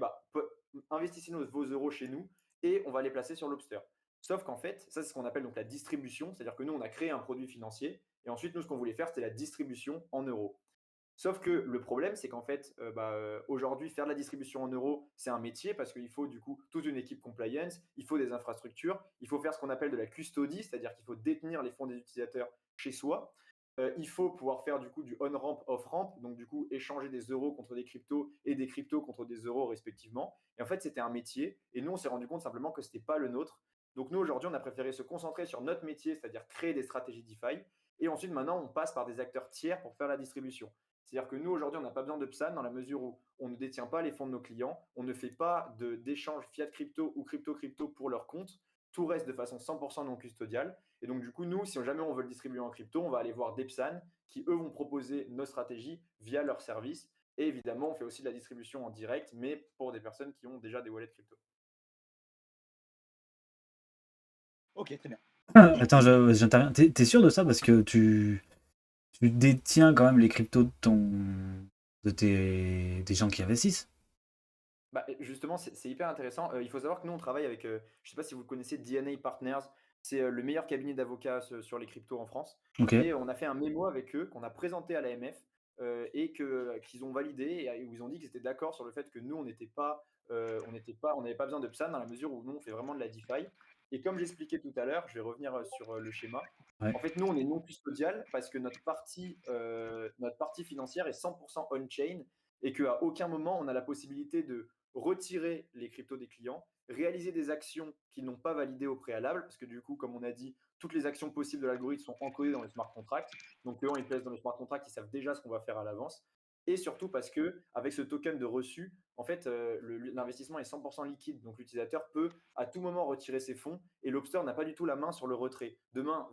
investissez vos euros chez nous et on va les placer sur Lobster». Sauf qu'en fait, ça, c'est ce qu'on appelle donc la distribution. C'est-à-dire que nous, on a créé un produit financier et ensuite, nous, ce qu'on voulait faire, c'était la distribution en euros. Sauf que le problème, c'est qu'en fait, aujourd'hui, faire de la distribution en euros, c'est un métier parce qu'il faut du coup toute une équipe compliance, il faut des infrastructures, il faut faire ce qu'on appelle de la custody, c'est-à-dire qu'il faut détenir les fonds des utilisateurs chez soi. Il faut pouvoir faire du coup du on-ramp, off-ramp, donc du coup échanger des euros contre des cryptos et des cryptos contre des euros respectivement. Et en fait, c'était un métier et nous, on s'est rendu compte simplement que ce n'était pas le nôtre. Donc nous, aujourd'hui, on a préféré se concentrer sur notre métier, c'est-à-dire créer des stratégies DeFi. Et ensuite, maintenant, on passe par des acteurs tiers pour faire la distribution. C'est-à-dire que nous, aujourd'hui, on n'a pas besoin de PSAN dans la mesure où on ne détient pas les fonds de nos clients, on ne fait pas d'échange fiat crypto ou crypto-crypto pour leur compte. Tout reste de façon 100% non custodiale. Et donc, du coup, nous, si jamais on veut le distribuer en crypto, on va aller voir des PSAN qui, eux, vont proposer nos stratégies via leur service. Et évidemment, on fait aussi de la distribution en direct, mais pour des personnes qui ont déjà des wallets crypto. Ok, très bien. Attends, j'interviens. T'es sûr de ça? Parce que tu détiens quand même les cryptos des gens qui investissent. Justement, c'est hyper intéressant. Il faut savoir que nous, on travaille avec, je ne sais pas si vous connaissez DNA Partners, c'est le meilleur cabinet d'avocats sur les cryptos en France. Ok. Et on a fait un mémo avec eux qu'on a présenté à l'AMF et qu'ils ont validé et où ils ont dit qu'ils étaient d'accord sur le fait que nous, on n'avait pas besoin de PSAN dans la mesure où nous, on fait vraiment de la DeFi. Et comme j'expliquais tout à l'heure, je vais revenir sur le schéma. Ouais. En fait, nous, on est non custodial parce que notre partie financière est 100% on-chain et qu'à aucun moment, on a la possibilité de retirer les cryptos des clients, réaliser des actions qu'ils n'ont pas validées au préalable, parce que du coup, comme on a dit, toutes les actions possibles de l'algorithme sont encodées dans les smart contracts. Donc, eux, ils plaisent dans les smart contracts, ils savent déjà ce qu'on va faire à l'avance. et surtout parce que avec ce token de reçu, en fait, l'investissement est 100% liquide. Donc l'utilisateur peut à tout moment retirer ses fonds et Lobster n'a pas du tout la main sur le retrait. Demain,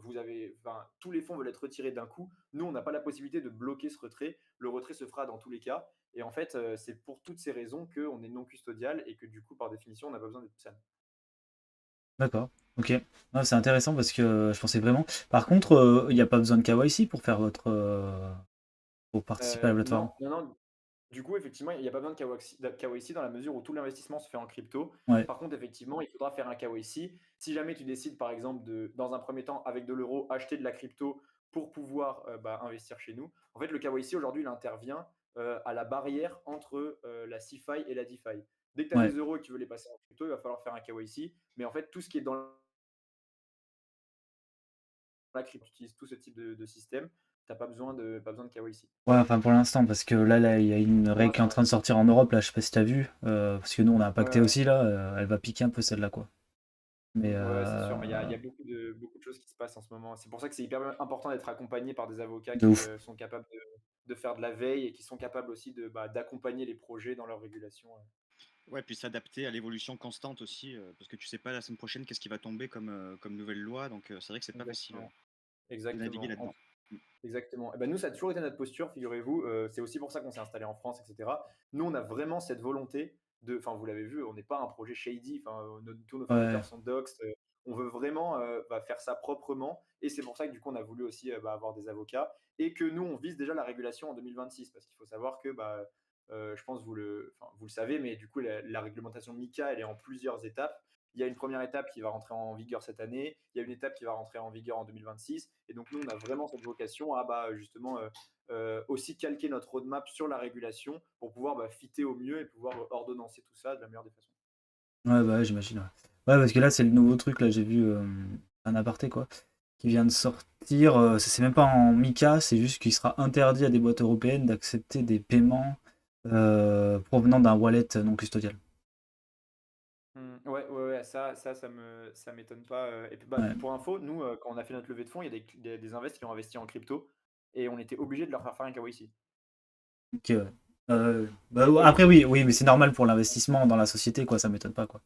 tous les fonds veulent être retirés d'un coup. Nous, on n'a pas la possibilité de bloquer ce retrait. Le retrait se fera dans tous les cas. Et en fait, c'est pour toutes ces raisons qu'on est non custodial et que du coup, par définition, on n'a pas besoin d'être PSAN. D'accord. Ok. Ah, c'est intéressant parce que je pensais vraiment. Par contre, il n'y a pas besoin de KYC pour faire pour participer à la plateforme. Non, non, non. Du coup, effectivement, il n'y a pas besoin de KYC dans la mesure où tout l'investissement se fait en crypto. Ouais. Par contre, effectivement, il faudra faire un KYC. Si jamais tu décides, par exemple, dans un premier temps, avec de l'euro, acheter de la crypto pour pouvoir investir chez nous, en fait, le KYC, aujourd'hui, il intervient à la barrière entre la CeFi et la DeFi. Dès que tu as des Ouais. euros et que tu veux les passer en crypto, il va falloir faire un KYC. Mais en fait, tout ce qui est dans la crypto, tu utilises tout ce type de système, tu n'as pas besoin de KYC. Ouais, enfin pour l'instant, parce que là, il y a une Pour règle qui est en l'instant, train de sortir en Europe, là, je sais pas si t'as vu, parce que nous on a ouais. impacté Ouais, ouais. aussi, là, elle va piquer un peu celle-là, quoi. Mais Ouais, c'est sûr, mais il y a beaucoup de choses qui se passent en ce moment. C'est pour ça que c'est hyper important d'être accompagné par des avocats de qui ouf. sont capables de faire de la veille et qui sont capables aussi d'accompagner les projets dans leur régulation. Ouais, puis s'adapter à l'évolution constante aussi, parce que tu sais pas la semaine prochaine qu'est-ce qui va tomber comme nouvelle loi, donc c'est vrai que c'est pas facile Exactement. de naviguer Exactement. là-dedans. Mm. Exactement. Et ben nous, ça a toujours été notre posture, figurez-vous. C'est aussi pour ça qu'on s'est installé en France, etc. Nous, on a vraiment cette volonté enfin, vous l'avez vu, on n'est pas un projet shady. Enfin, tous nos Ouais. fondateurs sont doxed. On veut vraiment faire ça proprement. Et c'est pour ça que du coup, on a voulu aussi avoir des avocats et que nous, on vise déjà la régulation en 2026, parce qu'il faut savoir que, je pense que vous le savez, mais du coup, la réglementation MiCA, elle est en plusieurs étapes. Il y a une première étape qui va rentrer en vigueur cette année, il y a une étape qui va rentrer en vigueur en 2026. Et donc, nous, on a vraiment cette vocation à justement aussi calquer notre roadmap sur la régulation pour pouvoir fitter au mieux et pouvoir ordonnancer tout ça de la meilleure des façons. Ouais, bah ouais, j'imagine. Ouais. Ouais, parce que là, c'est le nouveau truc, là, j'ai vu un aparté, quoi, qui vient de sortir. C'est même pas en MiCA, c'est juste qu'il sera interdit à des boîtes européennes d'accepter des paiements provenant d'un wallet non custodial. Ouais, ouais, ouais, ça m'étonne pas. Et puis, Ouais. pour info, nous, quand on a fait notre levée de fonds, il y a des invests qui ont investi en crypto et on était obligé de leur faire un KYC. Ok, ouais. Après, oui, oui, mais c'est normal pour l'investissement dans la société, quoi, ça m'étonne pas, quoi.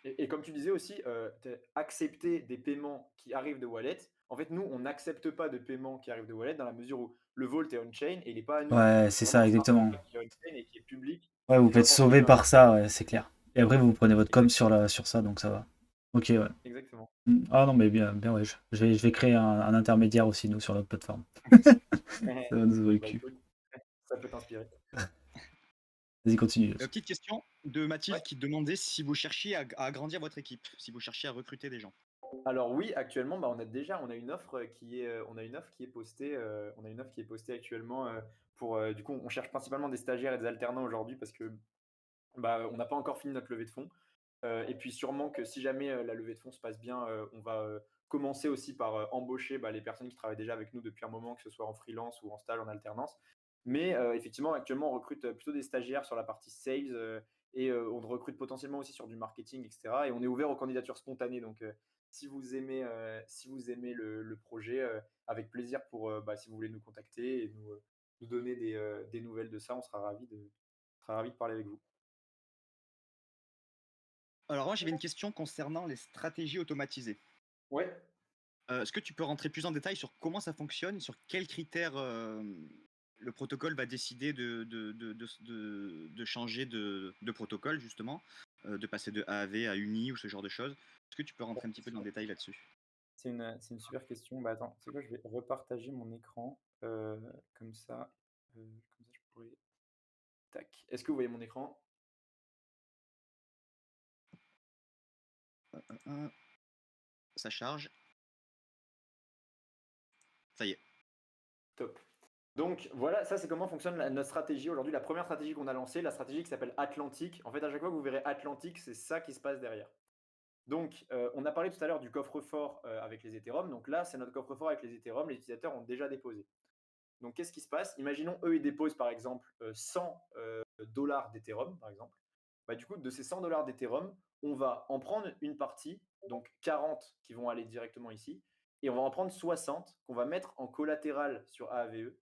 Et comme tu disais aussi, accepter des paiements qui arrivent de wallet. En fait, nous, on n'accepte pas de paiements qui arrivent de wallet dans la mesure où le vault est on-chain et il n'est pas à nous. Ouais, C'est c'est vraiment ça, un smart exactement. contract qui est on-chain et qui est public Ouais, vous et faites n'importe qui sauver peut par investir. ça, ouais, c'est clair. Et après, vous prenez votre com Exactement. sur ça, donc ça va. Ok, ouais. Exactement. Ah non, mais bien, bien, ouais. Je vais créer un intermédiaire aussi, nous, sur notre plateforme. Ça va nous ouvrir le Bah, cul. écoute, ça peut t'inspirer. Vas-y, continue. Petite question de Ouais. Mathilde qui demandait si vous cherchiez à agrandir votre équipe, si vous cherchiez à recruter des gens. Alors oui, actuellement, on a une offre qui est postée, on a une offre qui est postée actuellement du coup, on cherche principalement des stagiaires et des alternants aujourd'hui parce que on n'a pas encore fini notre levée de fonds. Et puis sûrement que si jamais la levée de fonds se passe bien, on va commencer aussi par embaucher les personnes qui travaillent déjà avec nous depuis un moment, que ce soit en freelance ou en stage, en alternance. Mais effectivement, actuellement, on recrute plutôt des stagiaires sur la partie sales et on recrute potentiellement aussi sur du marketing, etc. Et on est ouvert aux candidatures spontanées. Donc, si vous aimez le projet, avec plaisir si vous voulez nous contacter et nous donner des nouvelles de ça, on sera ravis de parler avec vous. Alors moi j'avais une question concernant les stratégies automatisées. Ouais. Est-ce que tu peux rentrer plus en détail sur comment ça fonctionne, sur quels critères le protocole va décider de changer de protocole, justement, de passer de AAV à UNI ou ce genre de choses? Est-ce que tu peux rentrer un petit peu dans le détail là-dessus? C'est une super question. Bah, attends, c'est quoi? Je vais repartager mon écran, comme ça je pourrais tac. Est-ce que vous voyez mon écran? Hein, ça charge. Ça y est. Top. Donc voilà, ça c'est comment fonctionne notre stratégie aujourd'hui. La première stratégie qu'on a lancée, la stratégie qui s'appelle Atlantique. En fait, à chaque fois que vous verrez Atlantique, c'est ça qui se passe derrière. Donc, on a parlé tout à l'heure du coffre-fort avec les Ethereum. Donc là, c'est notre coffre-fort avec les Ethereum. Les utilisateurs ont déjà déposé. Donc, qu'est-ce qui se passe? Imaginons, eux, ils déposent par exemple 100 dollars d'Ethereum, par exemple. Du coup, de ces 100 dollars d'Ethereum, on va en prendre une partie, donc 40 qui vont aller directement ici, et on va en prendre 60 qu'on va mettre en collatéral sur AAVE,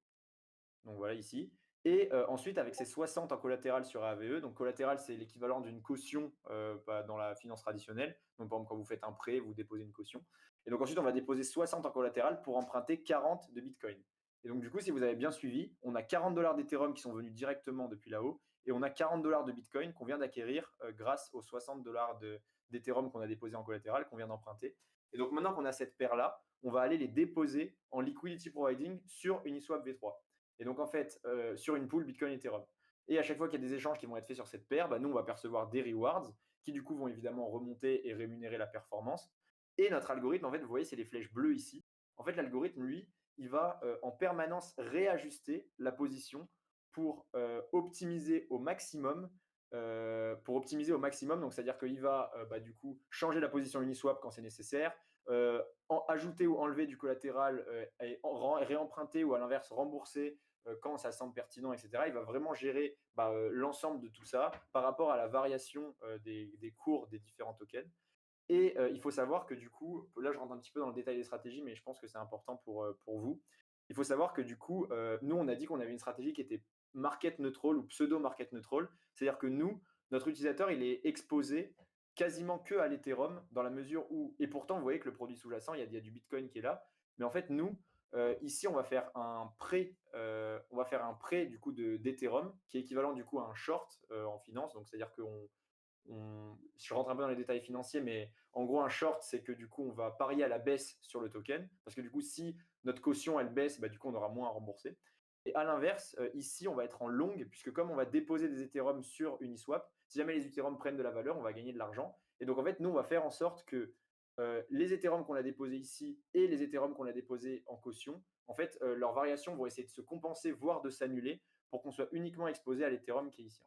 donc voilà ici, Et ensuite, avec ces 60 en collatéral sur AVE, donc collatéral, c'est l'équivalent d'une caution dans la finance traditionnelle. Donc, par exemple, quand vous faites un prêt, vous déposez une caution. Et donc, ensuite, on va déposer 60 en collatéral pour emprunter 40 de Bitcoin. Et donc, du coup, si vous avez bien suivi, on a 40 $ d'Ethereum qui sont venus directement depuis là-haut et on a 40 $ de Bitcoin qu'on vient d'acquérir grâce aux 60 $ d'Ethereum qu'on a déposé en collatéral, qu'on vient d'emprunter. Et donc, maintenant qu'on a cette paire-là, on va aller les déposer en liquidity providing sur Uniswap V3. Et donc, en fait, sur une pool Bitcoin Ethereum. Et à chaque fois qu'il y a des échanges qui vont être faits sur cette paire, bah, nous, on va percevoir des rewards qui, du coup, vont évidemment remonter et rémunérer la performance. Et notre algorithme, en fait, vous voyez, c'est les flèches bleues ici. En fait, l'algorithme, lui, il va en permanence réajuster la position pour optimiser au maximum. Donc c'est-à-dire qu'il va du coup changer la position Uniswap quand c'est nécessaire, ajouter ou enlever du collatéral et réemprunter ou à l'inverse rembourser quand ça semble pertinent, etc. Il va vraiment gérer l'ensemble de tout ça par rapport à la variation des cours des différents tokens. Et il faut savoir que du coup, là je rentre un petit peu dans le détail des stratégies, mais je pense que c'est important pour vous. Il faut savoir que du coup, nous on a dit qu'on avait une stratégie qui était market neutral ou pseudo market neutral. C'est-à-dire que nous, notre utilisateur, il est exposé quasiment que à l'Ethereum dans la mesure où, et pourtant vous voyez que le produit sous-jacent, il y a du Bitcoin qui est là, mais en fait nous, ici on va faire un prêt du coup d'Ethereum qui est équivalent du coup à un short en finance, donc c'est-à-dire qu'on je rentre un peu dans les détails financiers, mais en gros, un short, c'est que du coup, on va parier à la baisse sur le token, parce que du coup, si notre caution, elle baisse, du coup, on aura moins à rembourser. Et à l'inverse, ici, on va être en long, puisque comme on va déposer des Ethereum sur Uniswap, si jamais les Ethereum prennent de la valeur, on va gagner de l'argent. Et donc, en fait, nous, on va faire en sorte que les Ethereum qu'on a déposés ici et les Ethereum qu'on a déposés en caution, en fait, leurs variations vont essayer de se compenser, voire de s'annuler, pour qu'on soit uniquement exposé à l'Ethereum qui est ici.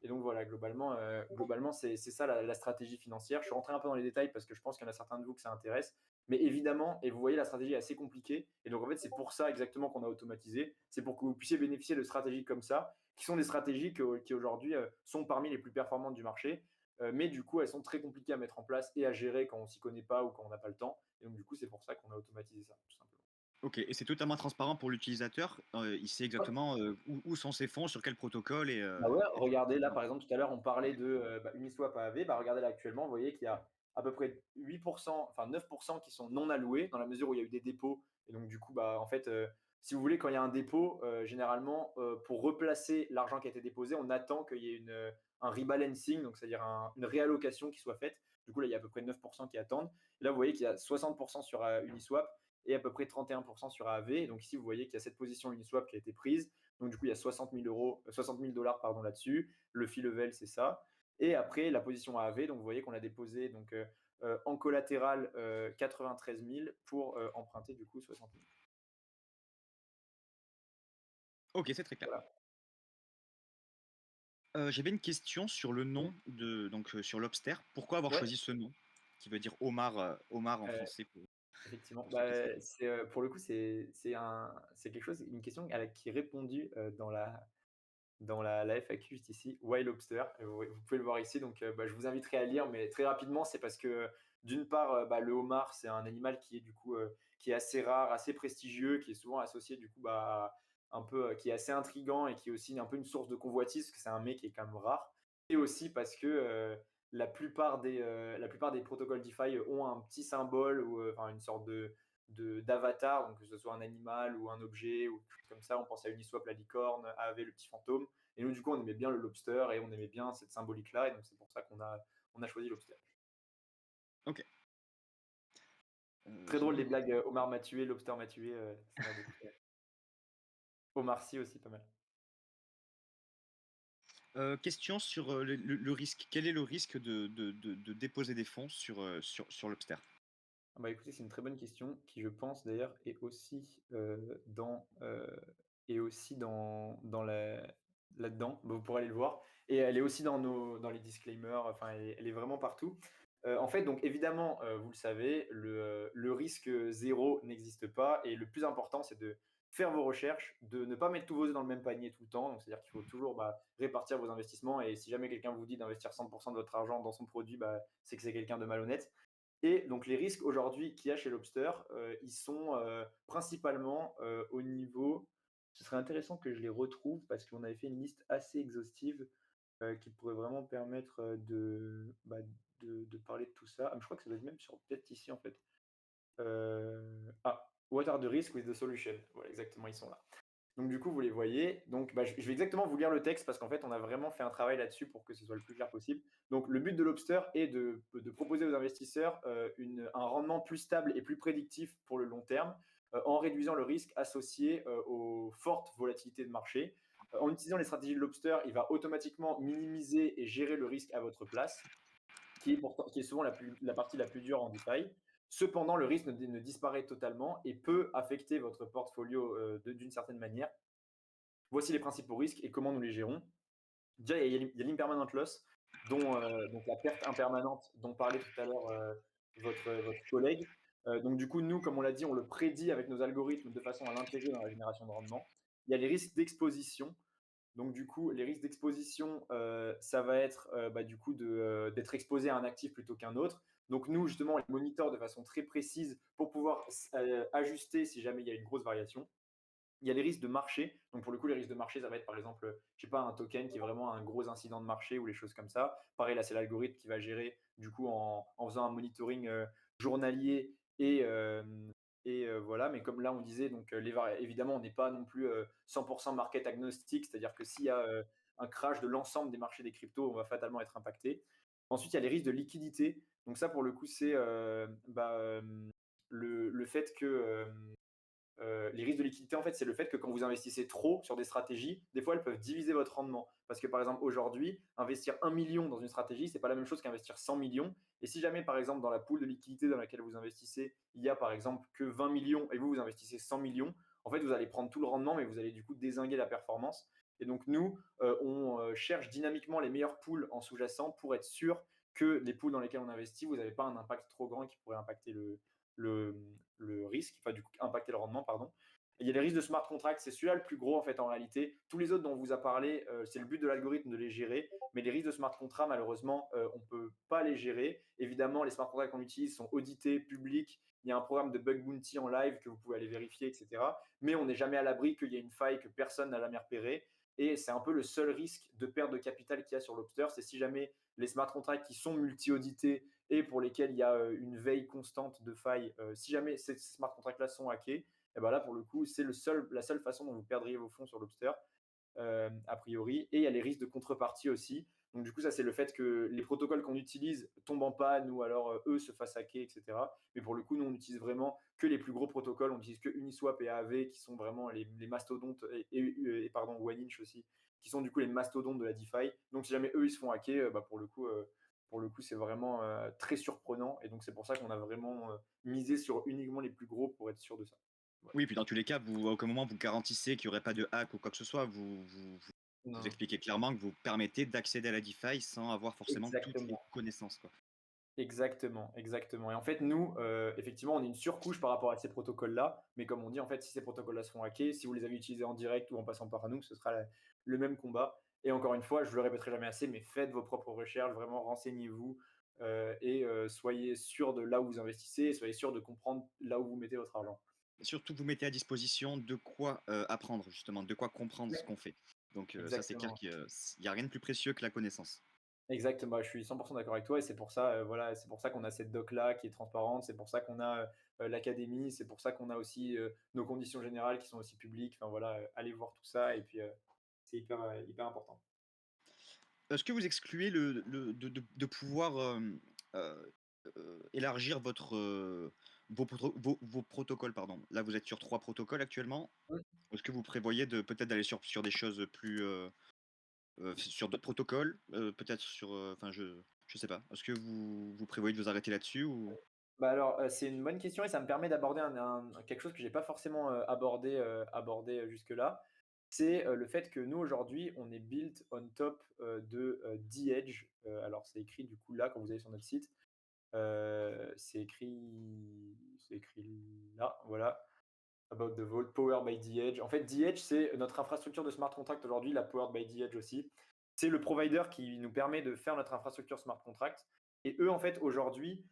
Et donc voilà, globalement c'est ça la stratégie financière. Je suis rentré un peu dans les détails parce que je pense qu'il y en a certains de vous que ça intéresse. Mais évidemment, et vous voyez, la stratégie est assez compliquée. Et donc en fait, c'est pour ça exactement qu'on a automatisé. C'est pour que vous puissiez bénéficier de stratégies comme ça, qui sont des stratégies qui aujourd'hui sont parmi les plus performantes du marché. Mais du coup, elles sont très compliquées à mettre en place et à gérer quand on s'y connaît pas ou quand on n'a pas le temps. Et donc du coup, c'est pour ça qu'on a automatisé ça, tout simplement. Ok, et c'est totalement transparent pour l'utilisateur. Il sait exactement où sont ses fonds, sur quel protocole Bah ouais, et regardez là, par exemple, tout à l'heure, on parlait de Uniswap à AV. Bah, regardez là actuellement, vous voyez qu'il y a à peu près 8%, enfin 9% qui sont non alloués dans la mesure où il y a eu des dépôts. Et donc, du coup, en fait, si vous voulez, quand il y a un dépôt, généralement, pour replacer l'argent qui a été déposé, on attend qu'il y ait un rebalancing, donc c'est-à-dire une réallocation qui soit faite. Du coup, là, il y a à peu près 9% qui attendent. Et là, vous voyez qu'il y a 60% sur Uniswap et à peu près 31% sur AAV. Et donc, ici, vous voyez qu'il y a cette position Uniswap qui a été prise. Donc, du coup, il y a 60 000 dollars là-dessus. Le fee level, c'est ça. Et après, la position AAV, donc vous voyez qu'on a déposé en collatéral 93 000 pour emprunter du coup 60 000. Ok, c'est très clair. Voilà. J'avais une question sur le nom sur Lobster. Pourquoi avoir Ouais, choisi ce nom qui veut dire homard, homard en euh, français effectivement. pour ceux qui savent. Pour le coup, c'est quelque chose, une question qui est répondue dans la FAQ juste ici, Why Lobster. Vous pouvez le voir ici. Donc, je vous inviterai à lire, mais très rapidement, c'est parce que d'une part, le homard, c'est un animal qui est du coup qui est assez rare, assez prestigieux, qui est souvent associé du coup à un peu, qui est assez intrigant et qui est aussi un peu une source de convoitise, parce que c'est un mets qui est quand même rare. Et aussi parce que la plupart des protocoles DeFi ont un petit symbole ou enfin une sorte d'avatar, donc que ce soit un animal ou un objet ou quelque chose comme ça. On pense à Uniswap, la licorne, AAV, le petit fantôme. Et nous, du coup, on aimait bien le lobster et on aimait bien cette symbolique-là. Et donc, c'est pour ça qu'on a choisi lobster. Ok. Très J'ai drôle une les autre blagues Omar m'a tué, lobster m'a tué. Ça m'a beaucoup fait. Omar Sy aussi, pas mal. question sur le risque. Quel est le risque de déposer des fonds sur Lobster? Ah bah, écoutez, c'est une très bonne question qui, je pense d'ailleurs, est aussi dans là-dedans. Bah, vous pourrez aller le voir. Et elle est aussi dans les disclaimers. Enfin, elle est vraiment partout. En fait, donc évidemment, vous le savez, le risque zéro n'existe pas. Et le plus important, c'est de faire vos recherches, de ne pas mettre tous vos œufs dans le même panier tout le temps. Donc, c'est-à-dire qu'il faut toujours répartir vos investissements. Et si jamais quelqu'un vous dit d'investir 100% de votre argent dans son produit, c'est que c'est quelqu'un de malhonnête. Et donc les risques aujourd'hui qu'il y a chez Lobster, ils sont principalement au niveau ce serait intéressant que je les retrouve parce qu'on avait fait une liste assez exhaustive, qui pourrait vraiment permettre, de parler de tout ça. Ah, mais je crois que ça doit être même sur peut-être ici, en fait. What are the risks with the solution? Voilà, exactement, ils sont là. Donc du coup, vous les voyez. Donc je vais exactement vous lire le texte parce qu'en fait, on a vraiment fait un travail là-dessus pour que ce soit le plus clair possible. Donc le but de Lobster est de proposer aux investisseurs un rendement plus stable et plus prédictif pour le long terme, en réduisant le risque associé aux fortes volatilités de marché. En utilisant les stratégies de Lobster, il va automatiquement minimiser et gérer le risque à votre place, qui est souvent la partie la plus dure en DeFi. Cependant, le risque ne disparaît totalement et peut affecter votre portfolio d'une certaine manière. Voici les principaux risques et comment nous les gérons. Déjà, il y a l'impermanent loss, donc la perte impermanente dont parlait tout à l'heure votre collègue. Donc du coup, nous, comme on l'a dit, on le prédit avec nos algorithmes de façon à l'intégrer dans la génération de rendement. Il y a les risques d'exposition. Donc du coup, les risques d'exposition, ça va être du coup d'être exposé à un actif plutôt qu'un autre. Donc nous, justement, on les monitor de façon très précise pour pouvoir ajuster si jamais il y a une grosse variation. Il y a les risques de marché. Donc, pour le coup, les risques de marché, ça va être par exemple, je sais pas, un token qui est vraiment un gros incident de marché ou les choses comme ça. Pareil, là, c'est l'algorithme qui va gérer, du coup, en faisant un monitoring journalier voilà. Mais comme là, on disait, donc, évidemment, on n'est pas non plus 100% market agnostique, c'est-à-dire que s'il y a un crash de l'ensemble des marchés des cryptos, on va fatalement être impacté. Ensuite, il y a les risques de liquidité. Donc, ça, pour le coup, c'est le fait que les risques de liquidité, en fait, c'est le fait que quand vous investissez trop sur des stratégies, des fois, elles peuvent diviser votre rendement. Parce que, par exemple, aujourd'hui, investir 1 million dans une stratégie, c'est pas la même chose qu'investir 100 millions. Et si jamais, par exemple, dans la pool de liquidité dans laquelle vous investissez, il y a, par exemple, que 20 millions et vous investissez 100 millions, en fait, vous allez prendre tout le rendement, mais vous allez du coup dézinguer la performance. Et donc, nous, on cherche dynamiquement les meilleurs pools en sous-jacent pour être sûr que les pools dans lesquels on investit, vous n'avez pas un impact trop grand qui pourrait impacter le, le risque, enfin du coup impacter le rendement, pardon. Et il y a les risques de smart contract, c'est celui-là le plus gros en fait en réalité. Tous les autres dont on vous a parlé, c'est le but de l'algorithme de les gérer, mais les risques de smart contract, malheureusement, on ne peut pas les gérer. Évidemment, les smart contracts qu'on utilise sont audités, publics. Il y a un programme de bug bounty en live que vous pouvez aller vérifier, etc. Mais on n'est jamais à l'abri qu'il y ait une faille que personne n'a jamais repérée. Et c'est un peu le seul risque de perte de capital qu'il y a sur Lobster, c'est si jamais les smart contracts qui sont multi-audités et pour lesquels il y a une veille constante de failles, si jamais ces smart contracts-là sont hackés, et ben là, pour le coup, c'est la seule façon dont vous perdriez vos fonds sur Lobster, a priori. Et il y a les risques de contrepartie aussi. Donc, du coup, ça, c'est le fait que les protocoles qu'on utilise tombent en panne ou alors eux se fassent hacker, etc. Mais pour le coup, nous, on utilise vraiment que les plus gros protocoles. On utilise que Uniswap et AAV qui sont vraiment les mastodontes, et pardon, OneInch aussi, qui sont du coup les mastodontes de la DeFi. Donc, si jamais eux, ils se font hacker, pour le coup, c'est vraiment très surprenant. Et donc, c'est pour ça qu'on a vraiment misé sur uniquement les plus gros pour être sûr de ça. Voilà. Oui, puis dans tous les cas, à aucun moment vous garantissez qu'il n'y aurait pas de hack ou quoi que ce soit. Vous Non. expliquez clairement que vous permettez d'accéder à la DeFi sans avoir forcément toutes les Exactement. connaissances, quoi. Exactement, exactement. Et en fait, nous, effectivement, on est une surcouche par rapport à ces protocoles-là. Mais comme on dit, en fait, si ces protocoles-là se font hacker, si vous les avez utilisés en direct ou en passant par nous, ce sera le même combat. Et encore une fois, je le répéterai jamais assez, mais faites vos propres recherches, vraiment renseignez-vous soyez sûr de là où vous investissez et soyez sûr de comprendre là où vous mettez votre argent. Et surtout, vous mettez à disposition de quoi apprendre, justement, de quoi comprendre ce Ouais. qu'on fait. Donc ça, c'est clair Exactement. qu'il n'y a rien de plus précieux que la connaissance. Exactement, je suis 100% d'accord avec toi et c'est pour ça, voilà, c'est pour ça qu'on a cette doc-là qui est transparente, c'est pour ça qu'on a, l'académie, c'est pour ça qu'on a aussi, nos conditions générales qui sont aussi publiques. Enfin voilà, allez voir tout ça et puis, c'est hyper important. Est-ce que vous excluez de pouvoir élargir vos protocoles, pardon. Là, vous êtes sur 3 protocoles actuellement. Mmh. Est-ce que vous prévoyez peut-être d'aller sur des choses plus sur d'autres protocoles, peut-être sur, enfin je sais pas. Est-ce que vous prévoyez de vous arrêter là-dessus ou? Bah, alors, c'est une bonne question et ça me permet d'aborder quelque chose que j'ai pas forcément, abordé jusque-là. C'est, le fait que nous aujourd'hui, on est built on top, de, D-Edge. Alors c'est écrit du coup là quand vous allez sur notre site. C'est écrit là, voilà. About the Vault, Powered by The Edge. En fait, The Edge, c'est notre infrastructure de smart contract aujourd'hui, la Powered by The Edge aussi. C'est le provider qui nous permet de faire notre infrastructure smart contract. Et eux, en fait, aujourd'hui,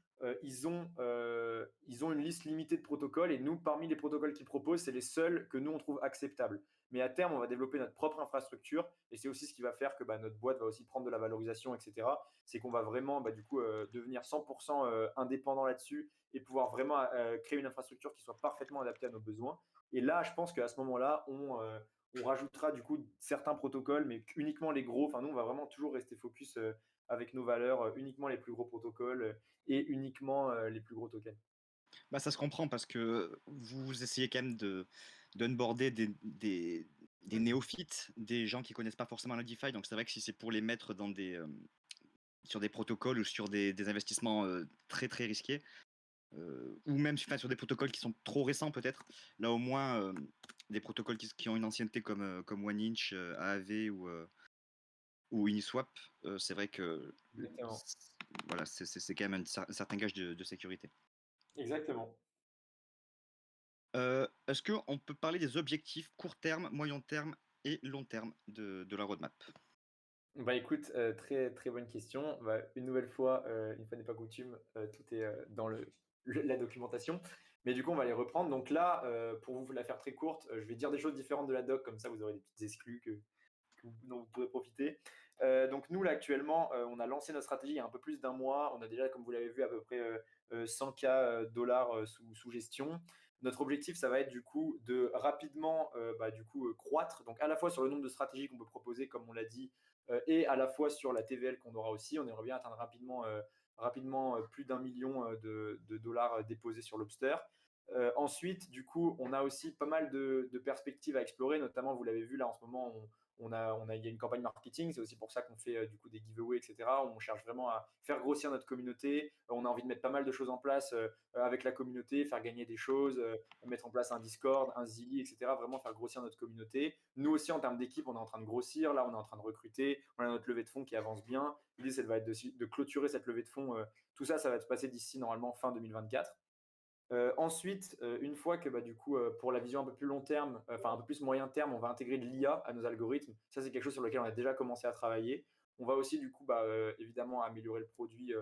ils ont une liste limitée de protocoles et nous, parmi les protocoles qu'ils proposent, c'est les seuls que nous, on trouve acceptables. Mais à terme, on va développer notre propre infrastructure et c'est aussi ce qui va faire que notre boîte va aussi prendre de la valorisation, etc. C'est qu'on va vraiment devenir 100% indépendant là-dessus et pouvoir vraiment créer une infrastructure qui soit parfaitement adaptée à nos besoins. Et là, je pense qu'à ce moment-là, on rajoutera du coup certains protocoles, mais uniquement les gros. Enfin, nous, on va vraiment toujours rester focus avec nos valeurs, uniquement les plus gros protocoles et uniquement les plus gros tokens. Bah, ça se comprend parce que vous essayez quand même d'onboarder des néophytes, des gens qui connaissent pas forcément la DeFi. Donc c'est vrai que si c'est pour les mettre dans sur des protocoles ou sur des investissements très très risqués, ou même sur des protocoles qui sont trop récents peut-être, là au moins des protocoles qui ont une ancienneté comme OneInch, AAV ou Uniswap, c'est vrai que Exactement. voilà, c'est quand même un certain gage de sécurité. Exactement. Est-ce qu'on peut parler des objectifs court terme, moyen terme et long terme de la roadmap? Bah écoute, très, très bonne question. Une nouvelle fois, une fois n'est pas coutume, tout est dans la documentation. Mais du coup, on va les reprendre. Donc là, pour vous la faire très courte, je vais dire des choses différentes de la doc, comme ça vous aurez des petites exclus dont vous pourrez profiter. Donc nous, là, actuellement, on a lancé notre stratégie il y a un peu plus d'un mois. On a déjà, comme vous l'avez vu, à peu près 100K dollars sous gestion. Notre objectif, ça va être du coup de rapidement croître, donc à la fois sur le nombre de stratégies qu'on peut proposer, comme on l'a dit, et à la fois sur la TVL qu'on aura aussi. On aimerait bien atteindre rapidement plus d'1 million de dollars déposés sur Lobster. Ensuite, du coup, on a aussi pas mal de perspectives à explorer, notamment, vous l'avez vu là en ce moment, il y a une campagne marketing, c'est aussi pour ça qu'on fait du coup des giveaways, etc. On cherche vraiment à faire grossir notre communauté. On a envie de mettre pas mal de choses en place avec la communauté, faire gagner des choses, mettre en place un Discord, un Zilli, etc. Vraiment faire grossir notre communauté. Nous aussi, en termes d'équipe, on est en train de grossir. Là, on est en train de recruter. On a notre levée de fonds qui avance bien. L'idée, ça va être de clôturer cette levée de fonds. Tout ça, ça va se passer d'ici normalement fin 2024. Ensuite, une fois que pour la vision un peu plus long terme, enfin un peu plus moyen terme, on va intégrer de l'IA à nos algorithmes. Ça, c'est quelque chose sur lequel on a déjà commencé à travailler. On va aussi du coup évidemment améliorer le produit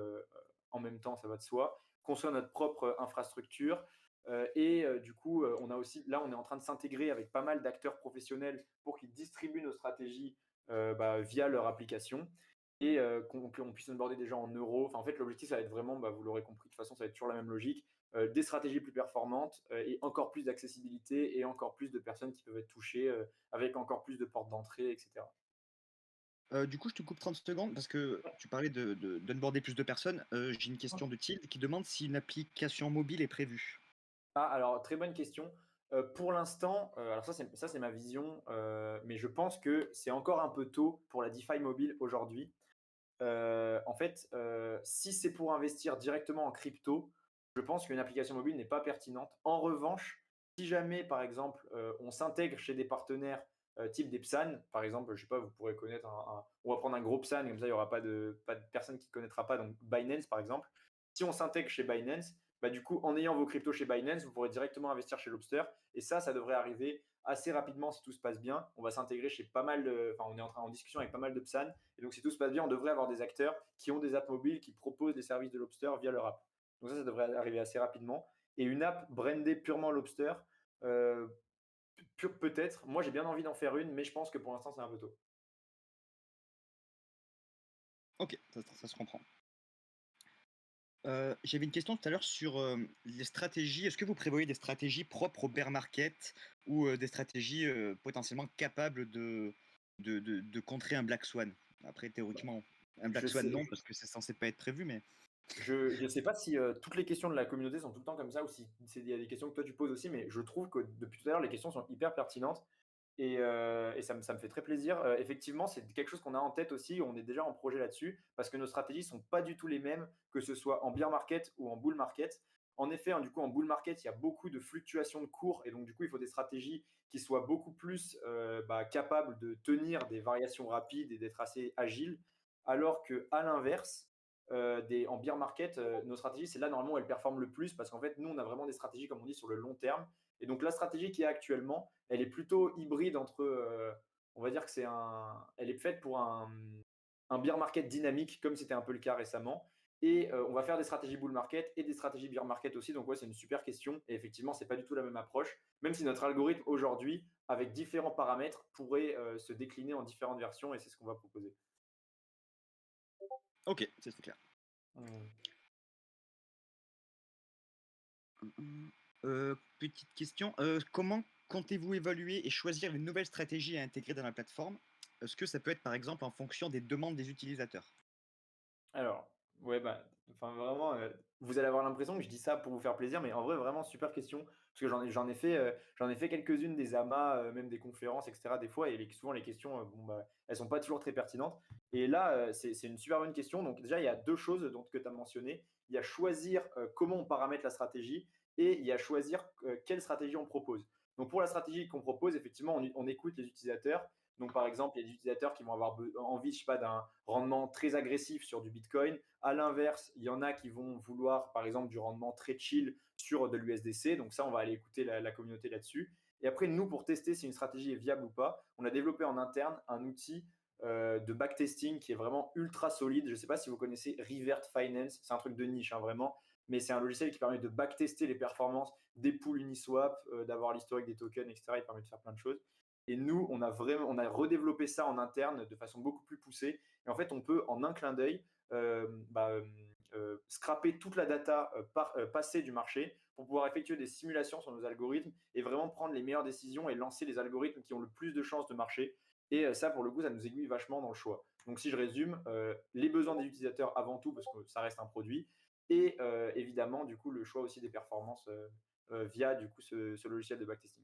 en même temps, ça va de soi, construire notre propre infrastructure. Du coup, on a aussi, là, on est en train de s'intégrer avec pas mal d'acteurs professionnels pour qu'ils distribuent nos stratégies via leur application et qu'on puisse onboarder des gens en euros. Enfin, en fait, l'objectif, ça va être vraiment, vous l'aurez compris, de toute façon, ça va être toujours la même logique, des stratégies plus performantes et encore plus d'accessibilité et encore plus de personnes qui peuvent être touchées avec encore plus de portes d'entrée, etc. Du coup, je te coupe 30 secondes parce que tu parlais d'onboarder plus de personnes. J'ai une question de Tilde qui demande si une application mobile est prévue. Ah, alors, très bonne question. Pour l'instant, alors ça, c'est ma vision, mais je pense que c'est encore un peu tôt pour la DeFi mobile aujourd'hui. En fait, si c'est pour investir directement en crypto, je pense qu'une application mobile n'est pas pertinente. En revanche, si jamais, par exemple, on s'intègre chez des partenaires type des PSAN, par exemple, je sais pas, vous pourrez connaître on va prendre un gros PSAN, comme ça, il n'y aura pas de personne qui ne connaîtra pas, donc Binance, par exemple. Si on s'intègre chez Binance, du coup, en ayant vos cryptos chez Binance, vous pourrez directement investir chez Lobster. Et ça devrait arriver assez rapidement si tout se passe bien. On va s'intégrer chez pas mal on est en discussion avec pas mal de PSAN. Et donc, si tout se passe bien, on devrait avoir des acteurs qui ont des apps mobiles qui proposent des services de Lobster via leur app. Donc ça devrait arriver assez rapidement. Et une app brandée purement Lobster, euh, peut-être. Moi, j'ai bien envie d'en faire une, mais je pense que pour l'instant, c'est un peu tôt. Ok, ça se comprend. J'avais une question tout à l'heure sur les stratégies. Est-ce que vous prévoyez des stratégies propres au bear market ou des stratégies potentiellement capables de contrer un Black Swan? Après, théoriquement, un Je Black Swan, sais, non, parce que c'est censé pas être prévu, mais je ne sais pas si toutes les questions de la communauté sont tout le temps comme ça ou si il y a des questions que toi tu poses aussi, mais je trouve que depuis tout à l'heure, les questions sont hyper pertinentes. Et ça me fait très plaisir. Effectivement, c'est quelque chose qu'on a en tête aussi. On est déjà en projet là-dessus parce que nos stratégies sont pas du tout les mêmes, que ce soit en bear market ou en bull market. En effet, du coup, en bull market, il y a beaucoup de fluctuations de cours et donc du coup, il faut des stratégies qui soient beaucoup plus capables de tenir des variations rapides et d'être assez agiles. Alors que à l'inverse, en bear market, nos stratégies, c'est là normalement où elles performent le plus parce qu'en fait, nous, on a vraiment des stratégies, comme on dit, sur le long terme. Et donc la stratégie qui est actuellement, elle est plutôt hybride entre, on va dire que elle est faite pour un bear market dynamique, comme c'était un peu le cas récemment. Et on va faire des stratégies bull market et des stratégies bear market aussi. Donc ouais, c'est une super question. Et effectivement, c'est pas du tout la même approche. Même si notre algorithme aujourd'hui, avec différents paramètres, pourrait se décliner en différentes versions. Et c'est ce qu'on va proposer. Ok, c'est très clair. Mmh. Petite question, comment comptez-vous évaluer et choisir une nouvelle stratégie à intégrer dans la plateforme? Est-ce que ça peut être par exemple en fonction des demandes des utilisateurs? Alors, ouais, bah, enfin vraiment, vous allez avoir l'impression que je dis ça pour vous faire plaisir, mais en vrai, vraiment super question. Parce que j'en ai fait quelques-unes des amas, même des conférences et cetera des fois et souvent les questions, bon, bah, elles sont pas toujours très pertinentes et là, c'est une super bonne question. Donc déjà, il y a 2 choses donc que tu as mentionnées. Il y a choisir, comment on paramètre la stratégie et il y a choisir, quelle stratégie on propose. Donc pour la stratégie qu'on propose, effectivement, on écoute les utilisateurs. Donc par exemple, il y a des utilisateurs qui vont avoir envie, je sais pas, d'un rendement très agressif sur du Bitcoin. À l'inverse, il y en a qui vont vouloir, par exemple, du rendement très chill sur de l'USDC. Donc ça, on va aller écouter la communauté là-dessus. Et après, nous, pour tester si une stratégie est viable ou pas, on a développé en interne un outil de backtesting qui est vraiment ultra solide. Je ne sais pas si vous connaissez Revert Finance, c'est un truc de niche, hein, vraiment, mais c'est un logiciel qui permet de backtester les performances des pools Uniswap, d'avoir l'historique des tokens, etc. Il permet de faire plein de choses. Et nous, on a redéveloppé ça en interne de façon beaucoup plus poussée. Et en fait, on peut, en un clin d'œil, scraper toute la data passée du marché pour pouvoir effectuer des simulations sur nos algorithmes et vraiment prendre les meilleures décisions et lancer les algorithmes qui ont le plus de chances de marcher. Et ça, pour le coup, ça nous aiguille vachement dans le choix. Donc, si je résume, les besoins des utilisateurs avant tout, parce que ça reste un produit, et évidemment, du coup, le choix aussi des performances via du coup ce logiciel de backtesting.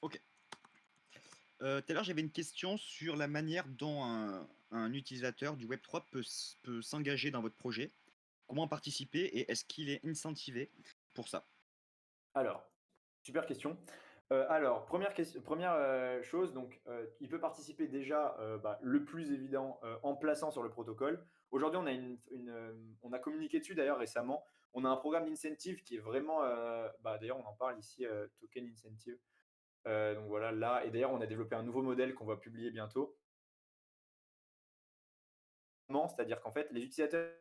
Ok. Tout à l'heure, j'avais une question sur la manière dont un utilisateur du Web3 peut s'engager dans votre projet. Comment participer et est-ce qu'il est incentivé pour ça? Alors, super question. Alors, première chose, donc, il peut participer déjà, le plus évident, en plaçant sur le protocole. Aujourd'hui, on a communiqué dessus d'ailleurs récemment. On a un programme d'incentive qui est vraiment, d'ailleurs on en parle ici, Token Incentive. Donc voilà, là et d'ailleurs on a développé un nouveau modèle qu'on va publier bientôt. C'est-à-dire qu'en fait, les utilisateurs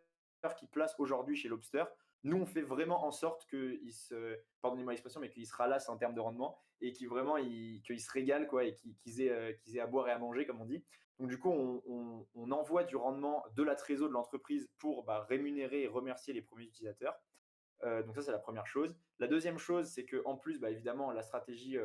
qui placent aujourd'hui chez Lobster, nous, on fait vraiment en sorte qu'ils pardonnez-moi l'expression, mais qu'ils se ralassent en termes de rendement et qu'ils se régalent quoi, et qu'ils aient à boire et à manger, comme on dit. Donc, du coup, on envoie du rendement de la trésor de l'entreprise pour rémunérer et remercier les premiers utilisateurs. Donc ça, c'est la première chose. La deuxième chose, c'est qu'en plus, évidemment, la stratégie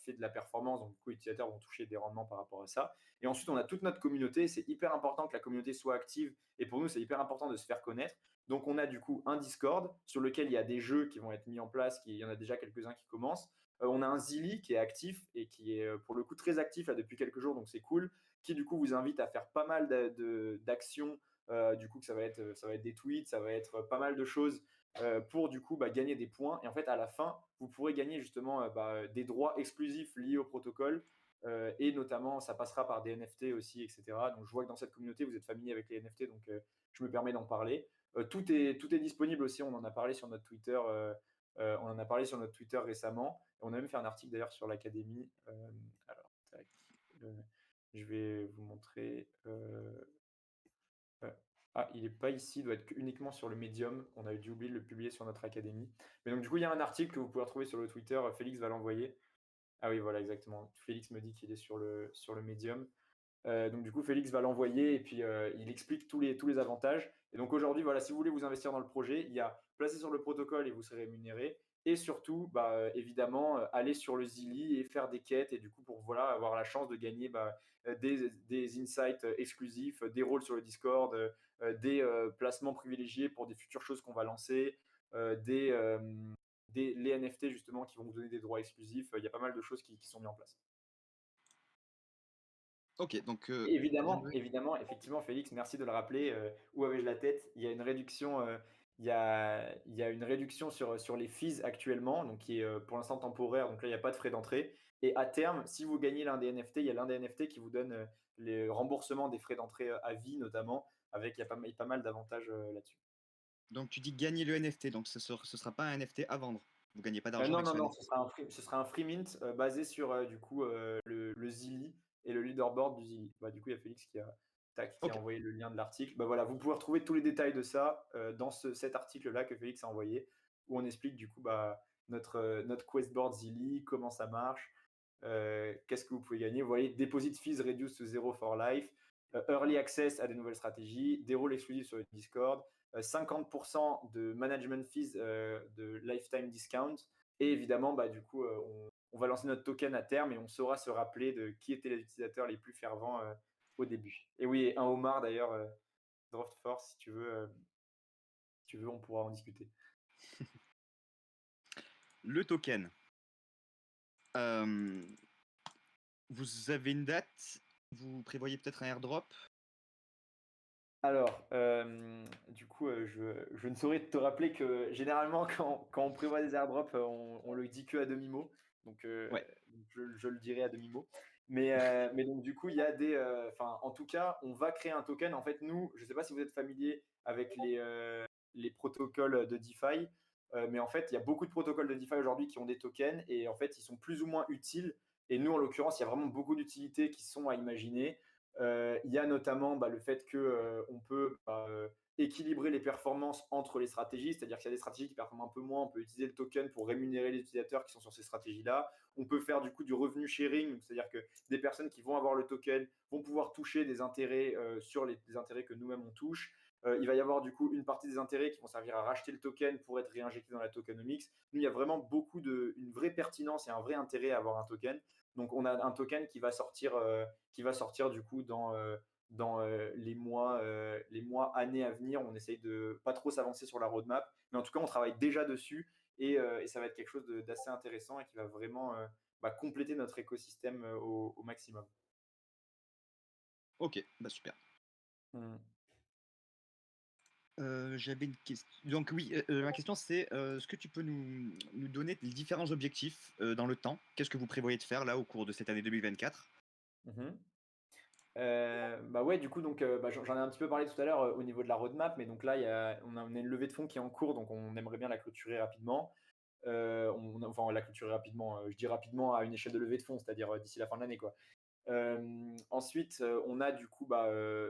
fait de la performance, donc du coup, les utilisateurs vont toucher des rendements par rapport à ça. Et ensuite, on a toute notre communauté. C'est hyper important que la communauté soit active. Et pour nous, c'est hyper important de se faire connaître. Donc, on a du coup un Discord sur lequel il y a des jeux qui vont être mis en place. Il y en a déjà quelques-uns qui commencent. On a un Zilli qui est actif et qui est pour le coup très actif là, depuis quelques jours, donc c'est cool, qui du coup vous invite à faire pas mal d'actions. Du coup, ça va être des tweets, ça va être pas mal de choses pour du coup gagner des points. Et en fait, à la fin, vous pourrez gagner justement des droits exclusifs liés au protocole. Et notamment, ça passera par des NFT aussi, etc. Donc, je vois que dans cette communauté, vous êtes familier avec les NFT, donc je me permets d'en parler. Tout est disponible aussi. On en a parlé sur notre Twitter. On en a parlé sur notre Twitter récemment. On a même fait un article d'ailleurs sur l'académie. Alors, tac, je vais vous montrer. Ah, il n'est pas ici, il doit être uniquement sur le Medium. On a dû oublier de le publier sur notre académie. Mais donc, du coup, il y a un article que vous pouvez retrouver sur le Twitter. Félix va l'envoyer. Ah oui, voilà, exactement. Félix me dit qu'il est sur le Medium. Donc, du coup, Félix va l'envoyer et puis il explique tous les avantages. Et donc, aujourd'hui, voilà, si vous voulez vous investir dans le projet, il y a placer sur le protocole et vous serez rémunéré. Et surtout, évidemment, aller sur le Zilli et faire des quêtes. Et du coup, pour voilà, avoir la chance de gagner des insights exclusifs, des rôles sur le Discord, des placements privilégiés pour des futures choses qu'on va lancer, les NFT justement qui vont vous donner des droits exclusifs. Il y a pas mal de choses qui sont mises en place. Ok, donc Évidemment, j'aimerais. évidemment, effectivement, Félix, merci de le rappeler. Où avais-je la tête? Il y a une réduction, il y a une réduction sur les fees actuellement, donc qui est pour l'instant temporaire. Donc là, il n'y a pas de frais d'entrée. Et à terme, si vous gagnez l'un des NFT, il y a l'un des NFT qui vous donne les remboursements des frais d'entrée à vie, notamment, avec il y a pas mal d'avantages là-dessus. Donc tu dis gagner le NFT, donc ce sera pas un NFT à vendre. Vous gagnez pas d'argent Non, avec non, ce non, NFT. ce sera un free mint basé sur du coup le Zilli et le leaderboard du Zilli. Du coup, il y a Félix tac, qui a Ok. envoyé le lien de l'article. Bah voilà, vous pouvez retrouver tous les détails de ça dans cet article-là que Félix a envoyé, où on explique du coup notre Questboard Zilli, comment ça marche, qu'est-ce que vous pouvez gagner. Vous voyez, deposit fees reduced to zero for life, early access à des nouvelles stratégies, des rôles exclusifs sur le Discord, 50% de management fees de lifetime discount. Et évidemment, bah, du coup, on va lancer notre token à terme et on saura se rappeler de qui étaient les utilisateurs les plus fervents au début. Et oui, et un homard d'ailleurs, Draft Force, si tu veux, on pourra en discuter. Le token. Euh, Vous avez une date? Vous prévoyez peut-être un airdrop? Alors, du coup, je ne saurais te rappeler que généralement, quand on prévoit des airdrops, on le dit que à demi-mot. Donc, Ouais. je le dirai à demi-mot. Mais donc, du coup, il y a enfin, en tout cas, on va créer un token. En fait, nous, je ne sais pas si vous êtes familier avec les protocoles de DeFi, mais en fait, il y a beaucoup de protocoles de DeFi aujourd'hui qui ont des tokens et en fait, ils sont plus ou moins utiles. Et nous, en l'occurrence, il y a vraiment beaucoup d'utilités qui sont à imaginer. Il y a notamment le fait qu'on peut équilibrer les performances entre les stratégies, c'est-à-dire qu'il y a des stratégies qui performent un peu moins, on peut utiliser le token pour rémunérer les utilisateurs qui sont sur ces stratégies-là. On peut faire du coup du revenu sharing, c'est-à-dire que des personnes qui vont avoir le token vont pouvoir toucher des intérêts sur des intérêts que nous-mêmes on touche. Il va y avoir du coup une partie des intérêts qui vont servir à racheter le token pour être réinjectés dans la tokenomics. Nous, il y a vraiment une vraie pertinence et un vrai intérêt à avoir un token. Donc, on a un token qui va sortir du coup dans les mois, années à venir. On essaye de pas trop s'avancer sur la roadmap, mais en tout cas, on travaille déjà dessus et ça va être quelque chose d'assez intéressant et qui va vraiment compléter notre écosystème au maximum. Ok, bah super. Mm. J'avais une question. Donc oui, ma question c'est, est-ce que tu peux nous donner les différents objectifs dans le temps? Qu'est-ce que vous prévoyez de faire là au cours de cette année 2024? Mhm. Bah ouais, du coup, donc, j'en ai un petit peu parlé tout à l'heure au niveau de la roadmap, mais donc là, on a une levée de fonds qui est en cours, donc on aimerait bien la clôturer rapidement. Enfin, la clôturer rapidement, je dis rapidement à une échelle de levée de fonds, c'est-à-dire d'ici la fin de l'année, quoi. Ensuite, on a du coup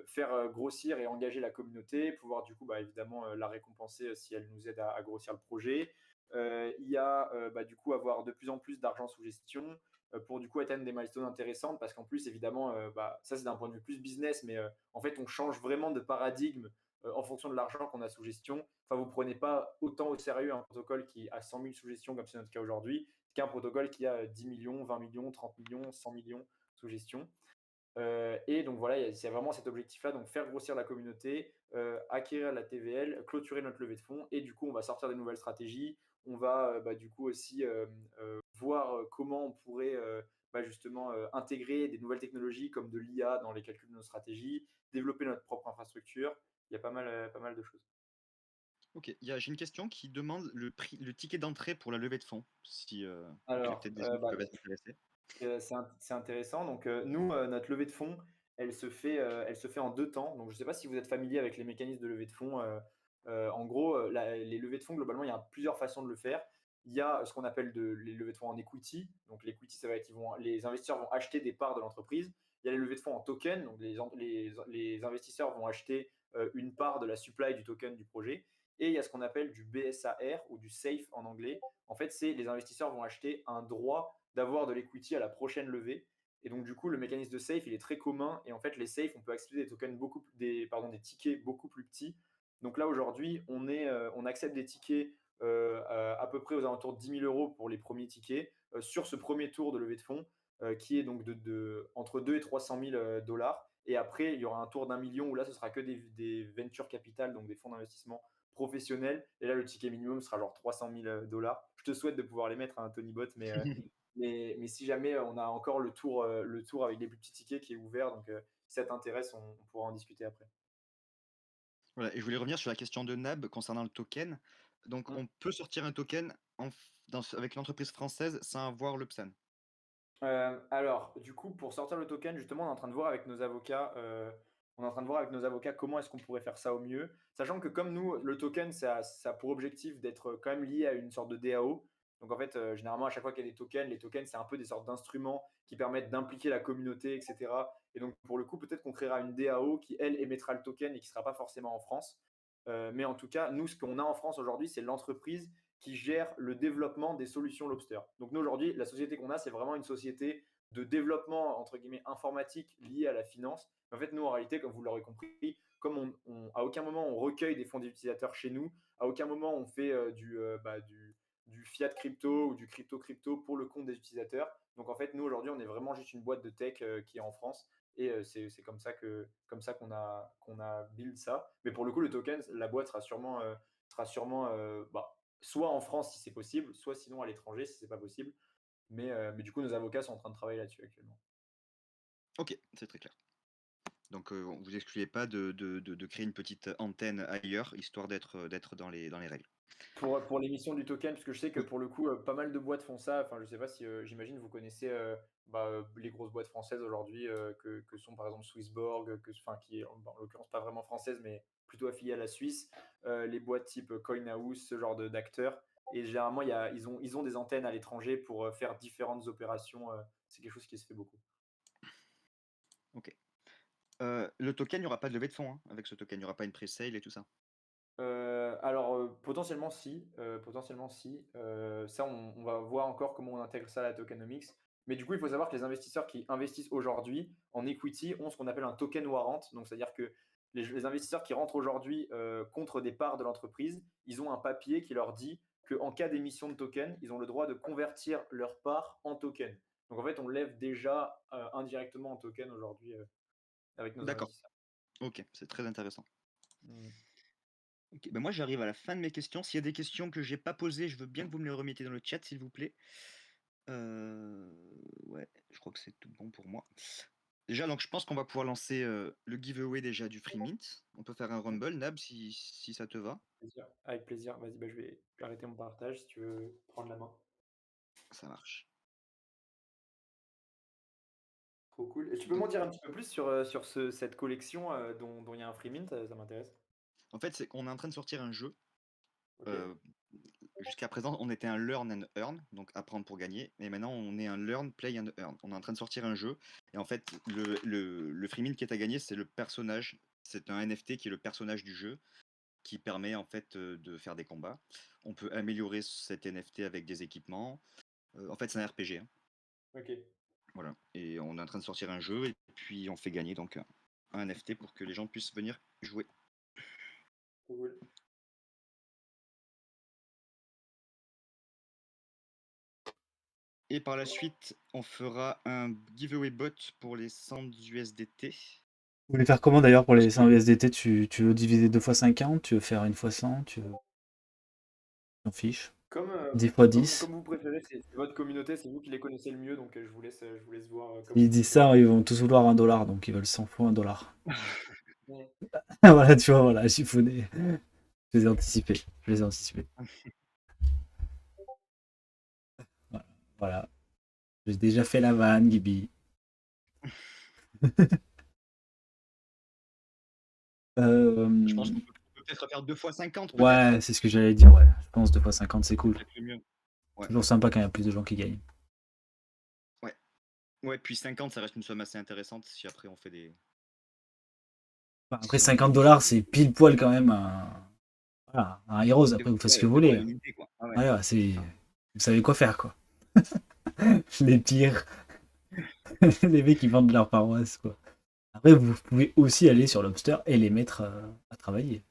faire grossir et engager la communauté, pouvoir du coup évidemment la récompenser si elle nous aide à grossir le projet. Il y a du coup avoir de plus en plus d'argent sous gestion pour du coup atteindre des milestones intéressantes parce qu'en plus évidemment ça c'est d'un point de vue plus business, mais en fait on change vraiment de paradigme en fonction de l'argent qu'on a sous gestion. Enfin, vous prenez pas autant au sérieux un protocole qui a 100 000 sous gestion comme c'est notre cas aujourd'hui qu'un protocole qui a 10 millions, 20 millions, 30 millions, 100 millions sous gestion. Et donc voilà, il y a vraiment cet objectif-là, donc faire grossir la communauté, acquérir la TVL, clôturer notre levée de fonds, et du coup, on va sortir des nouvelles stratégies. On va du coup aussi voir comment on pourrait justement intégrer des nouvelles technologies comme de l'IA dans les calculs de nos stratégies, développer notre propre infrastructure. Il y a pas mal de choses. Ok, j'ai une question qui demande le ticket d'entrée pour la levée de fonds. Si j'ai Alors, peut-être des gens qui peuvent être intéressés. C'est intéressant. Donc, nous, notre levée de fonds, elle se fait en deux temps. Donc, je ne sais pas si vous êtes familier avec les mécanismes de levée de fonds. En gros, les levées de fonds, globalement, il y a plusieurs façons de le faire. Il y a ce qu'on appelle les levées de fonds en equity. Donc, l'equity, ça va être les investisseurs vont acheter des parts de l'entreprise. Il y a les levées de fonds en token. Donc, les investisseurs vont acheter une part de la supply du token du projet. Et il y a ce qu'on appelle du BSAR ou du SAFE en anglais. En fait, c'est les investisseurs vont acheter un droit d'avoir de l'equity à la prochaine levée. Et donc, du coup, le mécanisme de safe, il est très commun. Et en fait, les safes, on peut accepter des tokens des tickets beaucoup plus petits. Donc là, aujourd'hui, on accepte des tickets à peu près aux alentours de 10 000 euros pour les premiers tickets sur ce premier tour de levée de fonds qui est donc entre 2 et 300 000 dollars. Et après, il y aura un tour d'1 million où là, ce sera que des venture capital, donc des fonds d'investissement professionnels. Et là, le ticket minimum sera genre 300 000 dollars. Je te souhaite de pouvoir les mettre à un Tony Bot, mais si jamais on a encore le tour avec les plus petits tickets qui est ouvert, donc si ça t'intéresse, on pourra en discuter après. Voilà, et je voulais revenir sur la question de Nab concernant le token. Donc, Mm. on peut sortir un token avec une entreprise française sans avoir le PSAN. Alors, du coup, pour sortir le token, justement, on est en train de voir avec nos avocats. On est en train de voir avec nos avocats comment est-ce qu'on pourrait faire ça au mieux, sachant que comme nous, le token, ça a pour objectif d'être quand même lié à une sorte de DAO. Donc en fait, généralement, à chaque fois qu'il y a des tokens, les tokens, c'est un peu des sortes d'instruments qui permettent d'impliquer la communauté, etc. Et donc, pour le coup, peut-être qu'on créera une DAO qui, elle, émettra le token et qui ne sera pas forcément en France. Mais en tout cas, nous, ce qu'on a en France aujourd'hui, c'est l'entreprise qui gère le développement des solutions Lobster. Donc nous, aujourd'hui, la société qu'on a, c'est vraiment une société de développement, entre guillemets, informatique liée à la finance. En fait, nous, en réalité, comme vous l'aurez compris, comme à aucun moment on recueille des fonds d'utilisateurs chez nous, à aucun moment on fait du fiat crypto ou du crypto pour le compte des utilisateurs. Donc en fait, nous, aujourd'hui, on est vraiment juste une boîte de tech qui est en France. Et c'est comme ça qu'on a build ça. Mais pour le coup, le token, la boîte sera sûrement soit en France si c'est possible, soit sinon à l'étranger si c'est pas possible. Mais du coup, nos avocats sont en train de travailler là-dessus actuellement. Ok, c'est très clair. Donc vous excluez pas de créer une petite antenne ailleurs, histoire d'être dans les règles. Pour l'émission du token, parce que je sais que Oui. pour le coup, pas mal de boîtes font ça. Enfin, je sais pas si, j'imagine, vous connaissez les grosses boîtes françaises aujourd'hui que sont par exemple Swissborg, qui est en l'occurrence pas vraiment française, mais plutôt affiliée à la Suisse. Les boîtes type Coinhouse, ce genre d'acteurs. Et généralement, ils ont des antennes à l'étranger pour faire différentes opérations. C'est quelque chose qui se fait beaucoup. Ok. Le token, il n'y aura pas de levée de fonds hein, avec ce token, il n'y aura pas une pre-sale et tout ça. Alors, potentiellement si, potentiellement si. Ça, on va voir encore comment on intègre ça à la tokenomics. Mais du coup, il faut savoir que les investisseurs qui investissent aujourd'hui en equity ont ce qu'on appelle un token warrant. Donc, c'est-à-dire que les investisseurs qui rentrent aujourd'hui contre des parts de l'entreprise, ils ont un papier qui leur dit qu'en cas d'émission de token, ils ont le droit de convertir leurs parts en token. Donc, en fait, on lève déjà indirectement en token aujourd'hui avec nos D'accord. investisseurs. Ok, c'est très intéressant. Mm. Ok, ben moi j'arrive à la fin de mes questions. S'il y a des questions que j'ai pas posées, je veux bien que vous me les remettiez dans le chat, s'il vous plaît. Euh, Ouais, je crois que c'est tout bon pour moi. Déjà, donc je pense qu'on va pouvoir lancer le giveaway déjà du Free Mint. On peut faire un Rumble, Nab, si ça te va. Plaisir. Avec plaisir. Vas-y, je vais arrêter mon partage si tu veux prendre la main. Ça marche. Trop cool. Et tu peux Donc, m'en dire un petit peu plus sur cette collection dont il y a un free mint, ça m'intéresse. en fait, c'est qu'on est en train de sortir un jeu. Ok. Euh, Jusqu'à présent, on était un learn and earn, donc apprendre pour gagner. Et maintenant, on est un learn, play and earn. On est en train de sortir un jeu. Et en fait, le free mint qui est à gagner, c'est le personnage. C'est un NFT qui est le personnage du jeu, qui permet en fait de faire des combats. On peut améliorer cet NFT avec des équipements. En fait, c'est un RPG, hein. Ok. Voilà. Et on est en train de sortir un jeu et puis on fait gagner donc un NFT pour que les gens puissent venir jouer. Trop cool. Et par la suite, on fera un giveaway bot pour les 100 USDT. Vous voulez faire comment d'ailleurs pour Parce les que 100 USDT? Tu veux diviser 2 fois 50? Tu veux faire 1 fois 100? Tu t'en fiches? Comme, 10 fois comme, 10? comme vous préférez, c'est votre communauté, c'est vous qui les connaissez le mieux, donc je vous laisse voir comme S'ils vous disent préférez. ça, ils vont tous vouloir 1 $, donc ils veulent 100 fois 1 $. Ouais. Voilà, tu vois, voilà, chiffonné. Je les ai anticipés. Je les ai anticipés. Voilà. Voilà. J'ai déjà fait la vanne, Gibi. je pense Euh, qu'on peut peut-être faire 2 fois 50 peut-être. Ouais, c'est ce que j'allais dire, ouais. Je pense 2 fois 50, c'est C'est cool. peut-être le mieux. Ouais, Toujours sympa quand il y a plus de gens qui gagnent. ouais. Ouais, puis 50, ça reste une somme assez intéressante si après on fait des. Enfin, après, Si on 50 fait dollars, c'est pile poil quand même voilà, un Heroes. Après, vous faites ce que ouais, vous c'est pour voulez. les limiter, quoi. Ah ouais. Ouais, ouais, vous savez quoi faire, quoi. Les pires, les mecs qui vendent leur paroisse, quoi. Après, vous pouvez aussi aller sur Lobster et les mettre à travailler.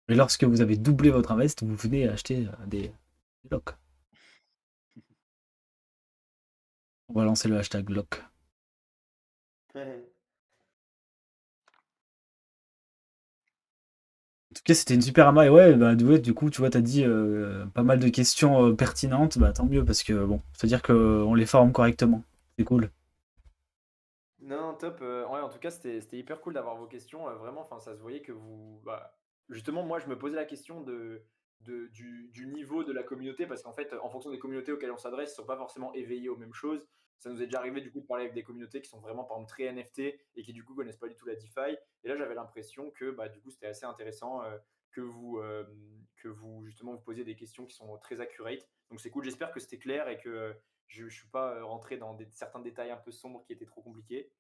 Mais lorsque vous avez doublé votre invest, vous venez acheter des locks. On va lancer le hashtag lock. Ouais. En tout cas, c'était une super ama. Et ouais, bah, ouais, du coup, tu vois, t'as dit pas mal de questions pertinentes. Bah, tant mieux, parce que bon, c'est-à-dire qu'on les forme correctement. C'est cool. Non, top. Ouais, en tout cas, c'était hyper cool d'avoir vos questions. Vraiment, enfin, ça se voyait que vous. Justement, moi, je me posais la question du niveau de la communauté, parce qu'en fait, en fonction des communautés auxquelles on s'adresse, ils ne sont pas forcément éveillés aux mêmes choses. Ça nous est déjà arrivé du coup de parler avec des communautés qui sont vraiment par exemple très NFT et qui du coup connaissent pas du tout la DeFi. Et là, j'avais l'impression que du coup, c'était assez intéressant justement vous posiez des questions qui sont très accurate. Donc c'est cool. J'espère que c'était clair et que je ne suis pas rentré dans certains détails un peu sombres qui étaient trop compliqués.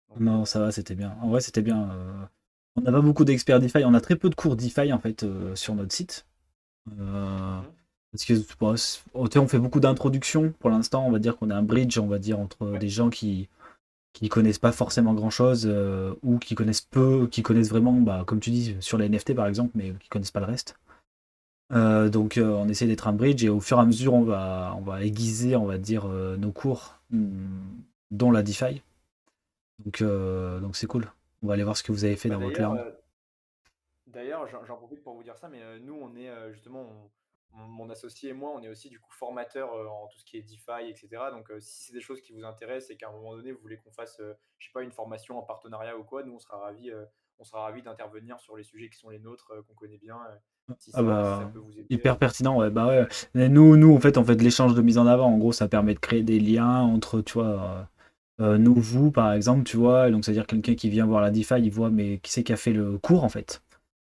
Donc, Non, ça va, c'était bien. En vrai, c'était bien. On n'a pas beaucoup d'experts DeFi. On a très peu de cours DeFi en fait sur notre site. mhm. Parce que bon, on fait beaucoup d'introductions pour l'instant. On va dire qu'on est un bridge, on va dire, entre Ouais, des gens qui connaissent pas forcément grand chose ou qui connaissent peu, qui connaissent vraiment, bah, comme tu dis, sur les NFT par exemple, mais qui connaissent pas le reste. Donc on essaie d'être un bridge et au fur et à mesure on va aiguiser, on va dire, nos cours, dont la DeFi. Donc c'est cool. On va aller voir ce que vous avez fait bah dans votre d'ailleurs, learn. d'ailleurs, j'en profite pour vous dire ça, mais nous, on est justement, mon associé et moi, on est aussi du coup formateur en tout ce qui est DeFi, etc. Donc, si c'est des choses qui vous intéressent et qu'à un moment donné, vous voulez qu'on fasse, je sais pas, une formation en partenariat ou quoi, nous, on sera ravis d'intervenir sur les sujets qui sont les nôtres, qu'on connaît bien, Ah si ça bah peut vous aider. hyper pertinent, ouais, bah ouais. Mais nous en fait on fait de l'échange de mise en avant. En gros, ça permet de créer des liens entre, tu vois, nous, vous, par exemple, tu vois, et donc c'est-à-dire quelqu'un qui vient voir la DeFi, il voit, mais qui c'est qui a fait le cours en fait.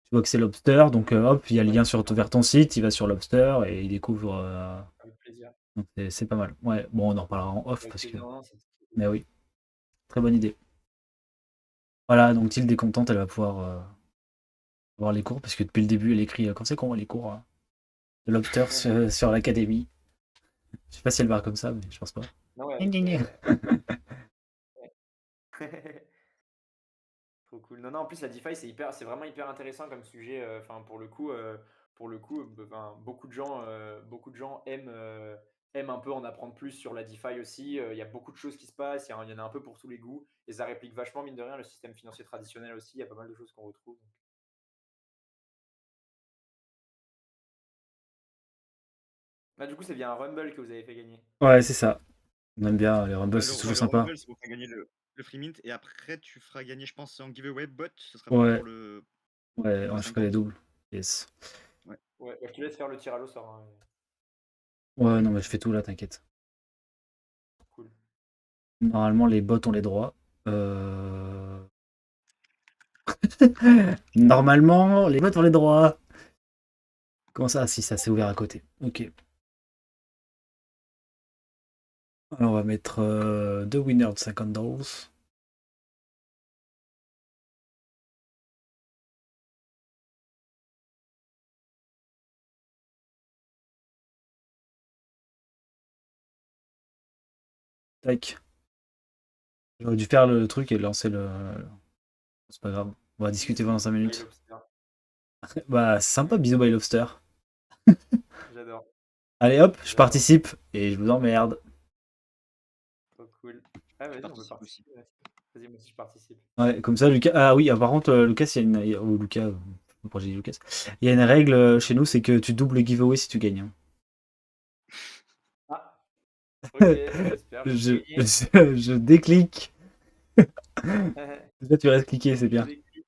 Tu vois que c'est Lobster, donc hop, il y a le Ouais, lien super, vers ton site, il va sur Lobster et il découvre. avec plaisir. Donc c'est pas mal. Ouais, bon, on en reparlera en off Avec parce que. plaisir, non, c'est cool. Mais oui, très bonne idée. Voilà, donc Tilde est contente, elle va pouvoir voir les cours parce que depuis le début, elle écrit quand c'est qu'on voit les cours de Lobster sur l'académie. Je sais pas si elle va comme ça, mais je pense pas. Non, ouais, Gna, gna, gna. ouais. Trop cool. Non, non, en plus, la DeFi, c'est vraiment hyper intéressant comme sujet. Enfin, pour le coup, enfin, beaucoup de gens aiment un peu en apprendre plus sur la DeFi aussi. Il y a beaucoup de choses qui se passent. Il y en a un peu pour tous les goûts. Et ça réplique vachement, mine de rien, le système financier traditionnel aussi. Il y a pas mal de choses qu'on retrouve. Ah, du coup, c'est bien un Rumble que vous avez fait gagner. Ouais, c'est ça. On aime bien les Rumble, Ouais, c'est ouais, toujours le sympa. Rumble, c'est pour faire gagner le free mint. Et après, tu feras gagner, je pense, en giveaway bot. Ce sera peut-être Ouais, ouais, pour le je ferai les 50. doubles. Yes. Ouais. Ouais, bah, je te laisse faire le tirage au sort, hein. Ouais, non, mais je fais tout là, t'inquiète. Cool. Normalement, les bots ont les droits. Euh, Normalement, les bots ont les droits. Comment ça? Si, ça s'est ouvert à côté. Ok. Alors, on va mettre deux winners de 50 dollars. Tac. J'aurais dû faire le truc et lancer le. C'est pas grave. On va discuter pendant 5 Bye, minutes. Lobster. Bah, c'est sympa, bisous, bye Lobster. J'adore. Allez hop, je J'adore. participe et je vous emmerde. Trop cool. Ah, Je vas-y, on peut participe aussi. participer. Vas-y, moi aussi, je participe. Ouais, comme ça, Lucas. Ah oui, par contre, Lucas, ou Lucas, pourquoi j'ai dit Lucas? Il y a une règle chez nous, c'est que tu doubles le giveaway si tu gagnes. Ah, ok, j'espère, je vais pas je, gagner. je déclique. Déjà, tu restes cliqué, c'est Je bien. décline.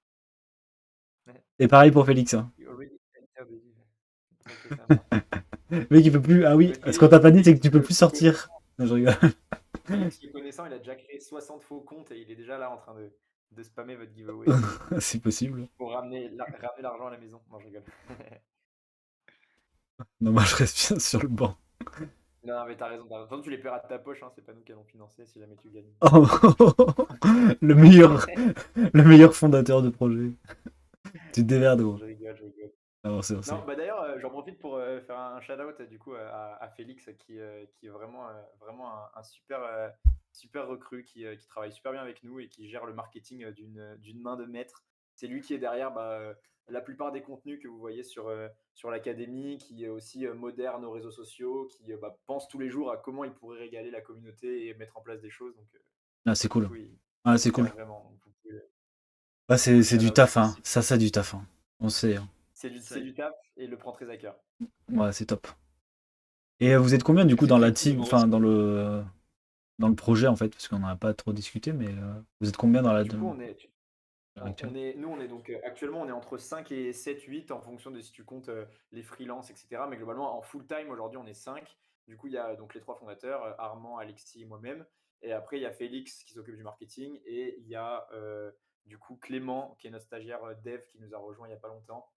Et pareil pour Félix, hein. You already entered the event. Ok, ça marche. Le mec, il peut plus. Ah oui, Mais ce qu'on t'a pas dit, c'est que tu peux plus Le sortir. Non, je rigole. Félix, le connaissant, il a déjà créé 60 faux comptes et il est déjà là en train de spammer votre giveaway C'est possible. pour ramener l'argent à la maison. Non, je rigole. Non, moi, je reste bien sur le banc. Non, mais t'as raison, t'as raison. De toute façon, tu les paieras de ta poche, hein, c'est pas nous qui allons financer si jamais tu gagnes. Oh, le meilleur, le meilleur fondateur de projet. Tu te démerdes, gros. Je rigole, je rigole. Ah, on Non, sait. bah d'ailleurs, j'en profite pour faire un shout-out du coup à Félix qui est vraiment un super, super recrue qui travaille super bien avec nous et qui gère le marketing d'une main de maître. C'est lui qui est derrière la plupart des contenus que vous voyez sur l'académie, qui aussi modère nos réseaux sociaux, qui pense tous les jours à comment il pourrait régaler la communauté et mettre en place des choses. Donc, Ah, c'est du cool. coup, Ah, il c'est cool. gère vraiment. Donc, Ah, vous pouvez le c'est du shout-out taf, hein. aussi. Ça, c'est du taf, hein. On sait, hein. Ça, C'est du taf et il le prend très à cœur. Ouais, c'est top. Et vous êtes combien, du coup, c'est dans très la cool. team, En vrai, enfin, dans le projet, en fait, parce qu'on n'en a pas trop discuté, mais vous êtes combien dans la Du coup, l'heure actuelle? nous, on est donc actuellement, on est entre 5 et 7 8 en fonction de si tu comptes les freelances, etc. Mais globalement, en full time, aujourd'hui, on est 5. Du coup, il y a donc les trois fondateurs, Armand, Alexis, moi-même. Et après, il y a Félix qui s'occupe du marketing. Et il y a du coup Clément, qui est notre stagiaire dev, qui nous a rejoint il n'y a pas longtemps.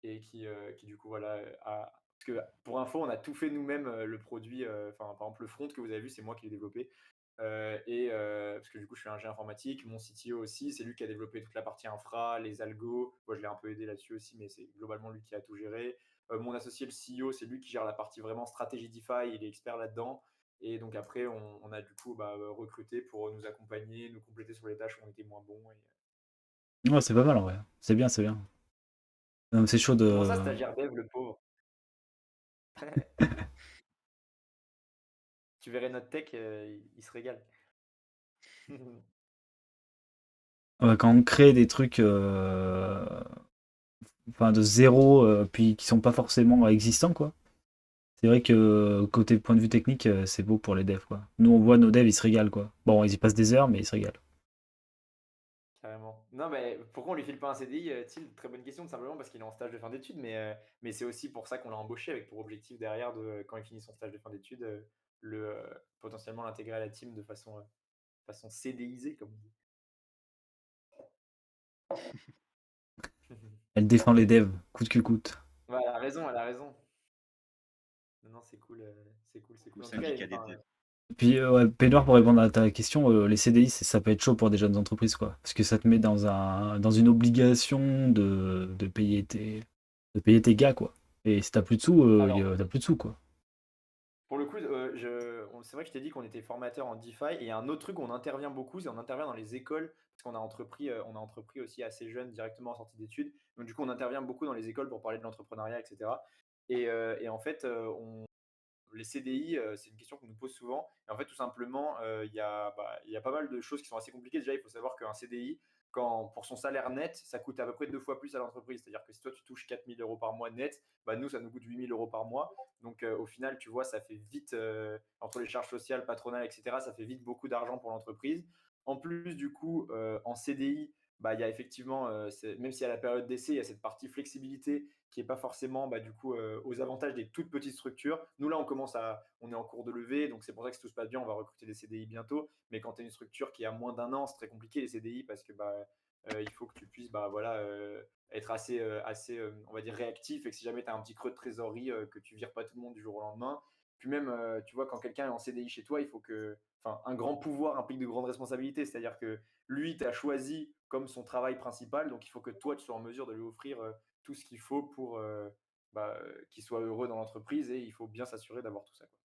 et qui du coup, voilà, parce que pour info, on a tout fait nous-mêmes, le produit, enfin, par exemple, le front que vous avez vu, c'est moi qui l'ai développé. Parce que du coup, je suis ingénieur informatique, mon CTO aussi, c'est lui qui a développé toute la partie infra, les algos. Moi, je l'ai un peu aidé là-dessus aussi, mais c'est globalement lui qui a tout géré. Mon associé, le CEO, c'est lui qui gère la partie vraiment stratégie DeFi, il est expert là-dedans. Et donc après, on a du coup recruté pour nous accompagner, nous compléter sur les tâches où on était moins bons. Ouais, c'est pas mal en vrai. C'est bien, c'est bien. Non, mais c'est chaud Comment ça, de. stagiaire dev, le pauvre? Tu verrais notre tech, il se régale. Ouais, quand on crée des trucs enfin, de zéro, puis qui sont pas forcément existants, quoi. C'est vrai que côté point de vue technique, c'est beau pour les devs, quoi. Nous, on voit nos devs, ils se régalent, quoi. Bon, ils y passent des heures, mais ils se régalent. Carrément. Non, mais pourquoi on lui file pas un CDI, Thiel? Très bonne question, tout simplement parce qu'il est en stage de fin d'études, mais c'est aussi pour ça qu'on l'a embauché avec pour objectif derrière de, quand il finit son stage de fin d'études, potentiellement l'intégrer à la team de façon CDIsée, comme on dit. Elle défend les devs, coûte que coûte. Ouais, elle a raison, elle a raison. Non, non, c'est cool, c'est cool, c'est Le cool. En tout cas, syndicat des enfin, devs. Puis, ouais, Pénor, pour répondre à ta question, les CDI, ça peut être chaud pour des jeunes entreprises, quoi. Parce que ça te met dans une obligation de payer tes gars, quoi. Et si t'as plus de sous, alors, t'as plus de sous, quoi. pour le coup, c'est vrai que je t'ai dit qu'on était formateur en DeFi et il y a un autre truc où on intervient beaucoup, c'est on intervient dans les écoles parce qu'on a entrepris aussi assez jeune directement en sortie d'études. Donc du coup, on intervient beaucoup dans les écoles pour parler de l'entrepreneuriat, etc. Et en fait, les CDI, c'est une question qu'on nous pose souvent. Et en fait, tout simplement, il y a pas mal de choses qui sont assez compliquées. Déjà, il faut savoir qu'un CDI, pour son salaire net, ça coûte à peu près 2 fois plus à l'entreprise. C'est-à-dire que si toi, tu touches 4 000 euros par mois net, bah, nous, ça nous coûte 8 000 euros par mois. Donc, au final, tu vois, ça fait vite, entre les charges sociales, patronales, etc., ça fait vite beaucoup d'argent pour l'entreprise. En plus, du coup, en CDI, bah, il y a effectivement, même s'il y a la période d'essai, il y a cette partie flexibilité qui n'est pas forcément du coup, aux avantages des toutes petites structures. Nous, là, on est en cours de levée, donc c'est pour ça que si tout se passe bien, on va recruter des CDI bientôt. Mais quand tu es une structure qui a moins d'un an, c'est très compliqué les CDI parce que il faut que tu puisses voilà, être on va dire, réactif et que si jamais tu as un petit creux de trésorerie, que tu vires pas tout le monde du jour au lendemain. Puis même, tu vois, quand quelqu'un est en CDI chez toi, il faut que. Enfin, un grand pouvoir implique de grandes responsabilités. C'est-à-dire que lui, tu as choisi comme son travail principal, donc il faut que toi, tu sois en mesure de lui offrir tout ce qu'il faut pour qu'il soit heureux dans l'entreprise et il faut bien s'assurer d'avoir tout ça, quoi.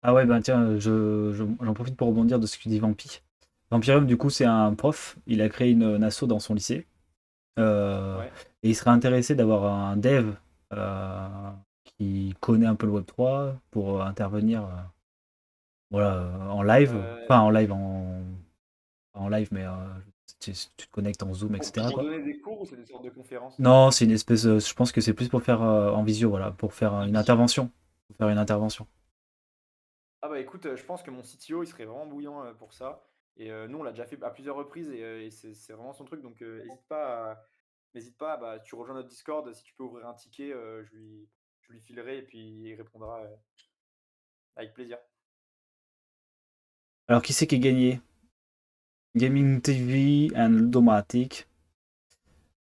Ah ouais, ben tiens, j'en profite pour rebondir de ce que dit Vampi. Vampirium, du coup, c'est un prof. Il a créé une asso dans son lycée. Euh, Ouais. et il serait intéressé d'avoir un dev euh, qui connaît un peu le Web3 pour intervenir voilà, en live. Euh, Enfin, en live, mais tu te connectes en Zoom, etc., pour quoi. donner des cours ou c'est des sortes de conférences? Non, c'est une espèce. Je pense que c'est plus pour faire en visio, voilà, pour faire En une visio. intervention. Pour faire une intervention. Ah bah écoute, je pense que mon CTO, il serait vraiment bouillant pour ça. Et nous, on l'a déjà fait à plusieurs reprises et c'est vraiment son truc. Donc n'hésite pas, tu rejoins notre Discord. Si tu peux ouvrir un ticket, je lui filerai et puis il répondra avec plaisir. Alors, qui c'est qui a gagné? Gaming TV and Ludomatic.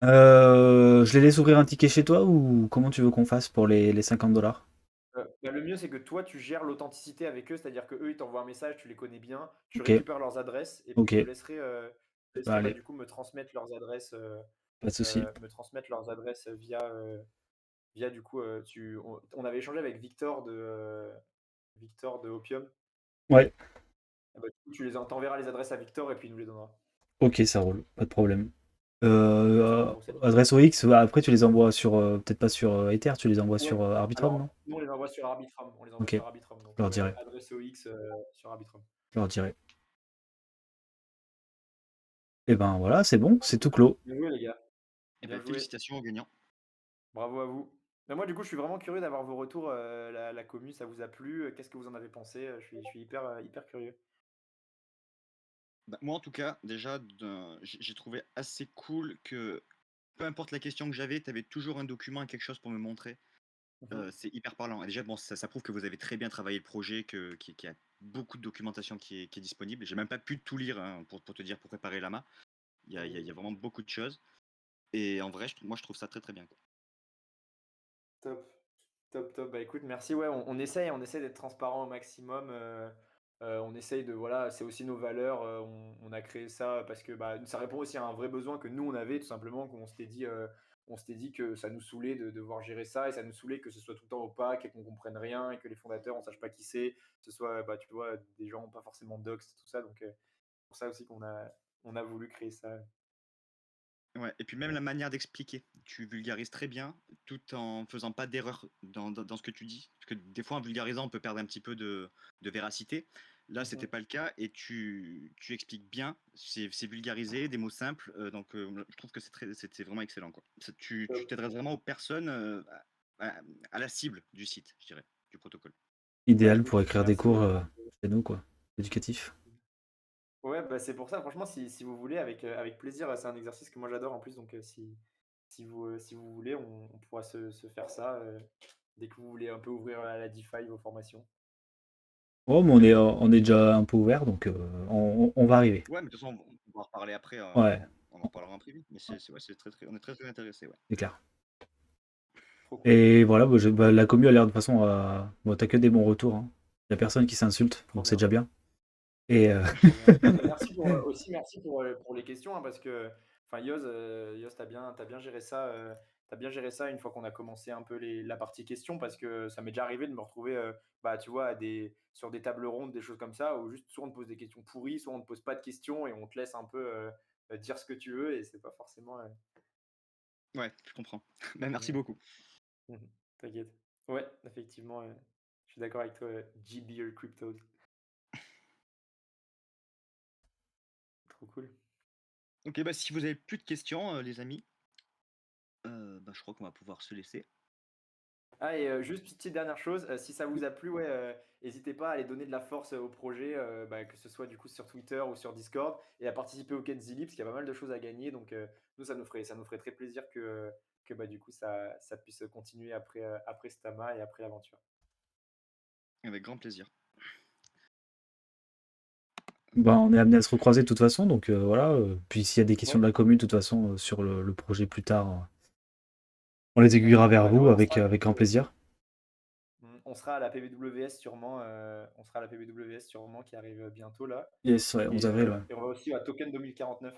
Je les laisse ouvrir un ticket chez toi ou comment tu veux qu'on fasse pour les 50 $? Le mieux, c'est que toi, tu gères l'authenticité avec eux, c'est-à-dire que eux, ils t'envoient un message, tu les connais bien, tu Ok, récupères leurs adresses et puis ok. je Bah, laisserai allez, du coup me transmettre leurs adresses, pas de souci. via du coup, on avait échangé avec Victor de Opium. Ouais, Ah bah, du coup, t'enverras les adresses à Victor et puis il nous les donnera. ok, ça roule, pas de problème. Comme ça, on a pour cette histoire. Adresse OX, après tu les envoies sur, peut-être pas sur Ether, tu les envoies Ouais, sur Arbitrum, non? alors nous, on les envoie sur Arbitrum. On les envoie Ok, sur Arbitrum. Donc, je leur dirai, adresse OX sur Arbitrum. je leur dirai. Et ben voilà, c'est bon, c'est tout clos. Bien joué, les gars. Et Bien ben, joué. félicitations aux gagnants. Bravo à vous. Mais moi, du coup, je suis vraiment curieux d'avoir vos retours. La commu, ça vous a plu? Qu'est-ce que vous en avez pensé? Je suis hyper curieux. Bah, moi, en tout cas, déjà, j'ai trouvé assez cool que peu importe la question que j'avais, tu avais toujours un document, quelque chose pour me montrer. Mhm. C'est hyper parlant. Et déjà, bon, ça prouve que vous avez très bien travaillé le projet, qu'il y a beaucoup de documentation qui est disponible. J'ai même pas pu tout lire hein, pour te dire, pour préparer la main. Il y a vraiment beaucoup de choses. Et en vrai, moi, je trouve ça très très bien, quoi. Top, top, top. Bah écoute, merci. Ouais, on essaye d'être transparent au maximum. On essaye de, voilà, c'est aussi nos valeurs. On a créé ça parce que bah, ça répond aussi à un vrai besoin que nous on avait, tout simplement, qu'on s'était dit que ça nous saoulait de devoir gérer ça et ça nous saoulait que ce soit tout le temps opaque et qu'on comprenne rien et que les fondateurs on sache pas qui c'est, que ce soit, bah, tu vois, des gens pas forcément docs, tout ça. Donc, c'est pour ça aussi on a voulu créer ça. Ouais, et puis même la manière d'expliquer, tu vulgarises très bien, tout en faisant pas d'erreur dans ce que tu dis. Parce que des fois, en vulgarisant, on peut perdre un petit peu de véracité. Là, c'était Mhm. pas le cas, et tu expliques bien, c'est vulgarisé, des mots simples, donc je trouve que c'est vraiment excellent, quoi. Tu Top. t'adresses vraiment aux personnes, à, à la cible du site, je dirais, du protocole. Bah Idéal écoute, pour écrire des merci cours beaucoup. chez nous, quoi. Éducatifs. Ouais, bah, c'est pour ça, franchement, si vous voulez, avec plaisir, c'est un exercice que moi j'adore en plus, donc si vous voulez, on pourra se faire ça dès que vous voulez un peu ouvrir la DeFi, vos formations. Oh, mais on est déjà un peu ouvert, donc on va arriver. Ouais, mais de toute façon, on va en reparler après, Ouais, on en reparlera en privé. Mais ouais, on est très très intéressés, ouais. c'est clair. Trop cool, Et voilà, la commu a l'air de toute façon, bon, t'as que des bons retours, hein. Y a personne qui s'insulte, trop donc c'est bien, déjà bien. Et trop bien. Et merci aussi merci pour les questions, hein, parce que, enfin, Yoz, t'as bien géré ça, t'as bien géré ça une fois qu'on a commencé un peu la partie questions, parce que ça m'est déjà arrivé de me retrouver, bah, tu vois, sur des tables rondes, des choses comme ça, où juste soit on te pose des questions pourries, soit on te pose pas de questions et on te laisse un peu dire ce que tu veux et c'est pas forcément. Ouais, je comprends. Bah, merci Ouais. beaucoup. Mhm. T'inquiète. Ouais, effectivement, je suis d'accord avec toi, GBR Cryptos. Trop cool. Ok, bah si vous avez plus de questions, les amis, bah, je crois qu'on va pouvoir se laisser. Ah, et juste petite dernière chose, si ça vous a plu, ouais, n'hésitez pas à aller donner de la force au projet, bah, que ce soit du coup sur Twitter ou sur Discord, et à participer au Kenzili, parce qu'il y a pas mal de choses à gagner. Donc, nous, ça nous ferait très plaisir que bah, du coup, ça puisse continuer après Stama et après l'aventure. Avec grand plaisir. ben, on est amené à se recroiser de toute façon, donc voilà. Puis s'il y a des questions Ouais. de la commune, de toute façon, sur le projet plus tard, on les aiguillera vers Ouais, vous on avec, sera, avec grand plaisir. on sera à la PBWS sûrement, qui arrive bientôt là. Yes, ouais, 11 avril, ouais. Et on va aussi à Token 2049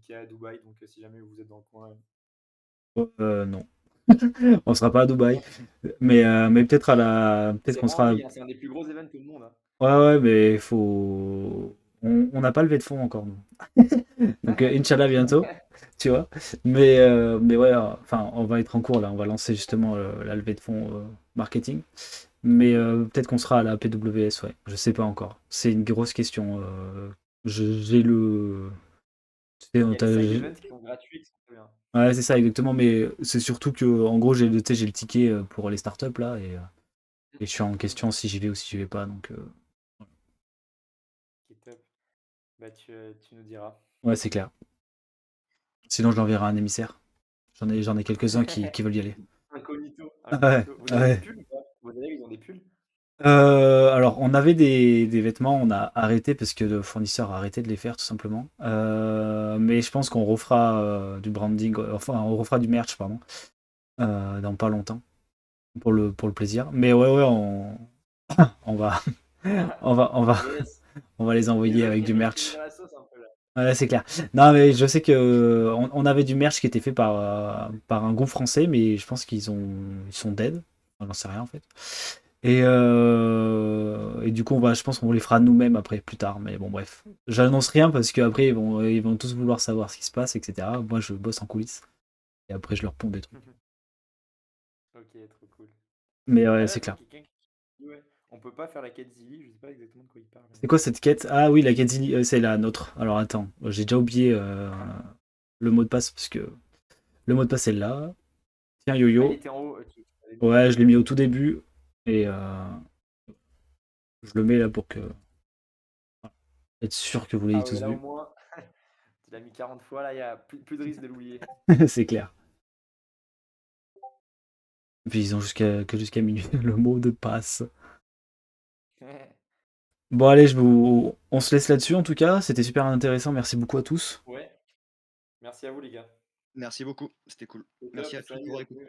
qui est à Dubaï, donc si jamais vous êtes dans le coin. Non, on sera pas à Dubaï, mais peut-être peut-être C'est qu'on vraiment sera. big, hein, c'est un des plus gros événements au monde, hein. Ouais, ouais, mais il faut. On n'a pas levé de fonds encore, nous. Donc, Inch'Allah bientôt, tu vois. Mais ouais, enfin, on va être en cours là. On va lancer justement la levée de fonds marketing. Trop Mais cool. peut-être qu'on sera à la PWS, ouais. Je sais pas encore. C'est une grosse question. J'ai le. Tu sais, Il y a les side events qui sont gratuits, qui sont très bien. ouais, c'est ça, exactement. Mais c'est surtout que, en gros, tu sais, j'ai le ticket pour les startups là. Et je suis en question si j'y vais ou si j'y vais pas. Donc, Qui est top. Bah, tu nous diras. ouais, c'est clair. Sinon, je l'enverrai à un émissaire. J'en ai quelques-uns qui veulent y aller. Incognito, Ah ouais, incognito. Vous ah avez des ouais. pulls ou pas? Vos élèves, ils ont des pulls? Alors, on avait des vêtements, on a arrêté parce que le fournisseur a arrêté de les faire tout simplement. Mais je pense qu'on refera du branding, enfin, on refera du merch, pardon, dans pas longtemps pour le plaisir. Mais ouais, ouais, on va, on va, on va, Yes. on va les Les envoyer autres, avec du ils reviennent merch. à la sauce un peu là. Ouais, c'est clair. Non, mais je sais que on avait du merch qui était fait par un groupe français, mais je pense ils sont dead. Enfin, j'en sais rien en fait. Et du coup, je pense qu'on les fera nous-mêmes après, plus tard. Mais bon, bref. J'annonce rien parce qu'après, bon, ils vont tous vouloir savoir ce qui se passe, etc. Moi, je bosse en coulisses. Et après, je leur ponds des trucs. Ok, trop cool. Mais Ah ouais, là, c'est attends, clair. quelqu'un qui dit, ouais, on peut pas faire la quête Zilly, je sais pas exactement de quoi il parle. C'est quoi cette quête? Ah oui, la quête, c'est la nôtre. Alors attends, j'ai déjà oublié le mot de passe parce que le mot de passe est là. Tiens, Ah, il yo-yo. était en haut, ok. Allez, mis. Ouais, je l'ai mis au tout début. Et je le mets là pour être sûr que vous l'ayez Ah ouais, tous là au vu. moins, tu l'as mis 40 fois, là, il y a plus de risque de l'oublier. C'est clair. Et puis ils ont jusqu'à minuit le mot de passe. Bon allez, on se laisse là-dessus en tout cas. C'était super intéressant. Merci beaucoup à tous. Ouais, merci à vous les gars. Merci beaucoup, c'était cool. C'est Merci top, à tous salut, d'avoir à écouté. plus.